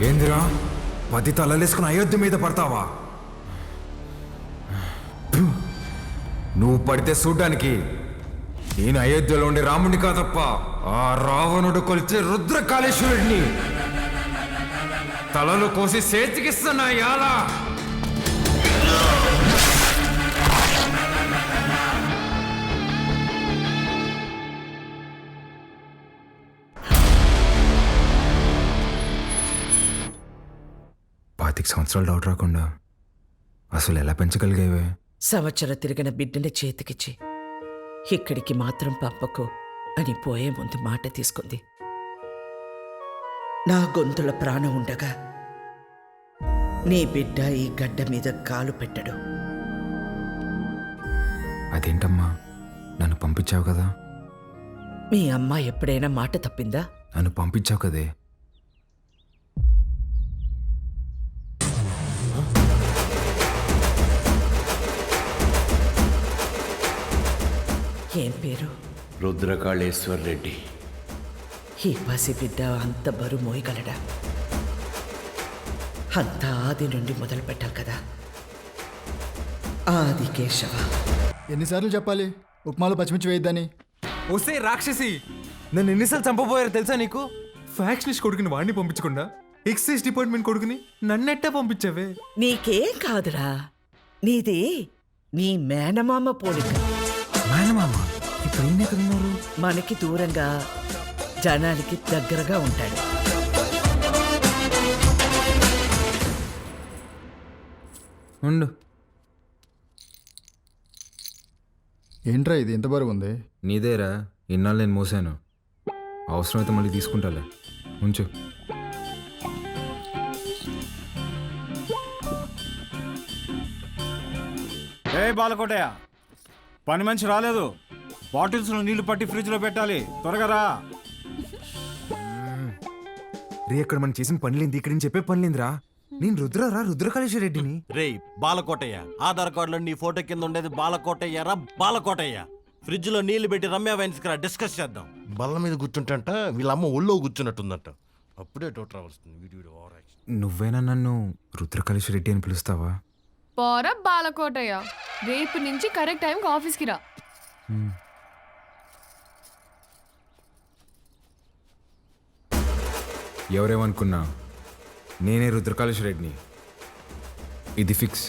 ఏందిరా 10 తలలేసుకుని అయోధ్య మీద పడతావా? నువ్వు పడితే చూడ్డానికి నేను అయోధ్యలో ఉండే రాముడిని కాదప్ప, ఆ రావణుడు కొలిచే రుద్రకాళేశ్వరుడిని. తలలు కోసి చేతికిస్తున్నా యాలా. 25 సంవత్సరాలు డౌట్ రాకుండా అసలు ఎలా పెంచగలిగేవే? సంవత్సరం తిరిగిన బిడ్డని చేతికిచ్చి ఇక్కడికి మాత్రం పంపకు అని పోయే ముందు మాట తీసుకుంది. నా గొంతుల ప్రాణం ఉండగా నీ బిడ్డ ఈ గడ్డ మీద కాలు పెట్టడు. అదేంటమ్మా, నన్ను పంపించావు కదా? మీ అమ్మ ఎప్పుడైనా మాట తప్పిందా? నన్ను పంపించావు కదే. ఏం పేరు? రుద్రకాళేశ్వర్ రెడ్డి. ఈ పసిబిడ్డ అంత బరువు మోయగలడా? అంతా ఆది నుండి మొదలు పెట్టాలి కదా. ఆది కేశవ. ఎన్నిసార్లు చెప్పాలి ఉప్మాలో పచ్చిమిర్చి వేయద్దని? వస్తే రాక్షసి, నన్ను ఎన్నిసార్లు చంపబోయారో తెలుసా నీకు? ఫ్యాక్షనిస్ట్ కొడుకుని వాడిని పంపించకుండా ఎక్సైజ్ డిపార్ట్మెంట్ కొడుకుని నన్నెట్టా పంపించావే? నీకేం కాదురా, నీది నీ మేనమామ పోలిక. మేనమామ ఇప్పుడు ఎక్కడున్నారు? మనకి దూరంగా, జనానికి దగ్గరగా ఉంటాడు. ఉండు. ఏంట్రా ఇది ఎంత బరువు ఉంది? నీదేరా, ఇన్నాళ్ళు నేను మోసాను. అవసరమైతే మళ్ళీ తీసుకుంటాలే, ఉంచు. ఏ బాలకోటయ్య, పని మనిషి రాలేదు. బాటిల్స్లో నీళ్లు పట్టి ఫ్రిడ్జ్లో పెట్టాలి, త్వరగా రా. రే, అక్కడ మనం చేసిన పనిలేంది, ఇక్కడ నేను చెప్పే పనిలేందిరా. నేను రుద్రకాళేశ్వర రెడ్డిని. రే బాలకోటయ్య, ఆధార్ కార్డులో నీ ఫోటో కింద ఉండేది బాలకోటయ్య రా. బాలకోటయ్య, ఫ్రిడ్జ్ లో నీళ్లు పెట్టి రమ్య వైన్స్ కి డిస్కస్ చేద్దాం. బల్ల మీద కూర్చుంటంట, వీళ్ళమ్మ ఒళ్ళో కూర్చున్నట్టుందంట. అప్పుడే డౌట్ రావాల్సింది. నువ్వేనా నన్ను రుద్రకాళేశ్వర రెడ్డి అని పిలుస్తావా? పోరా బాలకోటయ్య, రేపు నుంచి కరెక్ట్ టైంకి ఆఫీస్కి రా. ఎవరేమనుకున్నా నేనే రుద్రకాళేశ్వర రెడ్డిని. ఇది ఫిక్స్.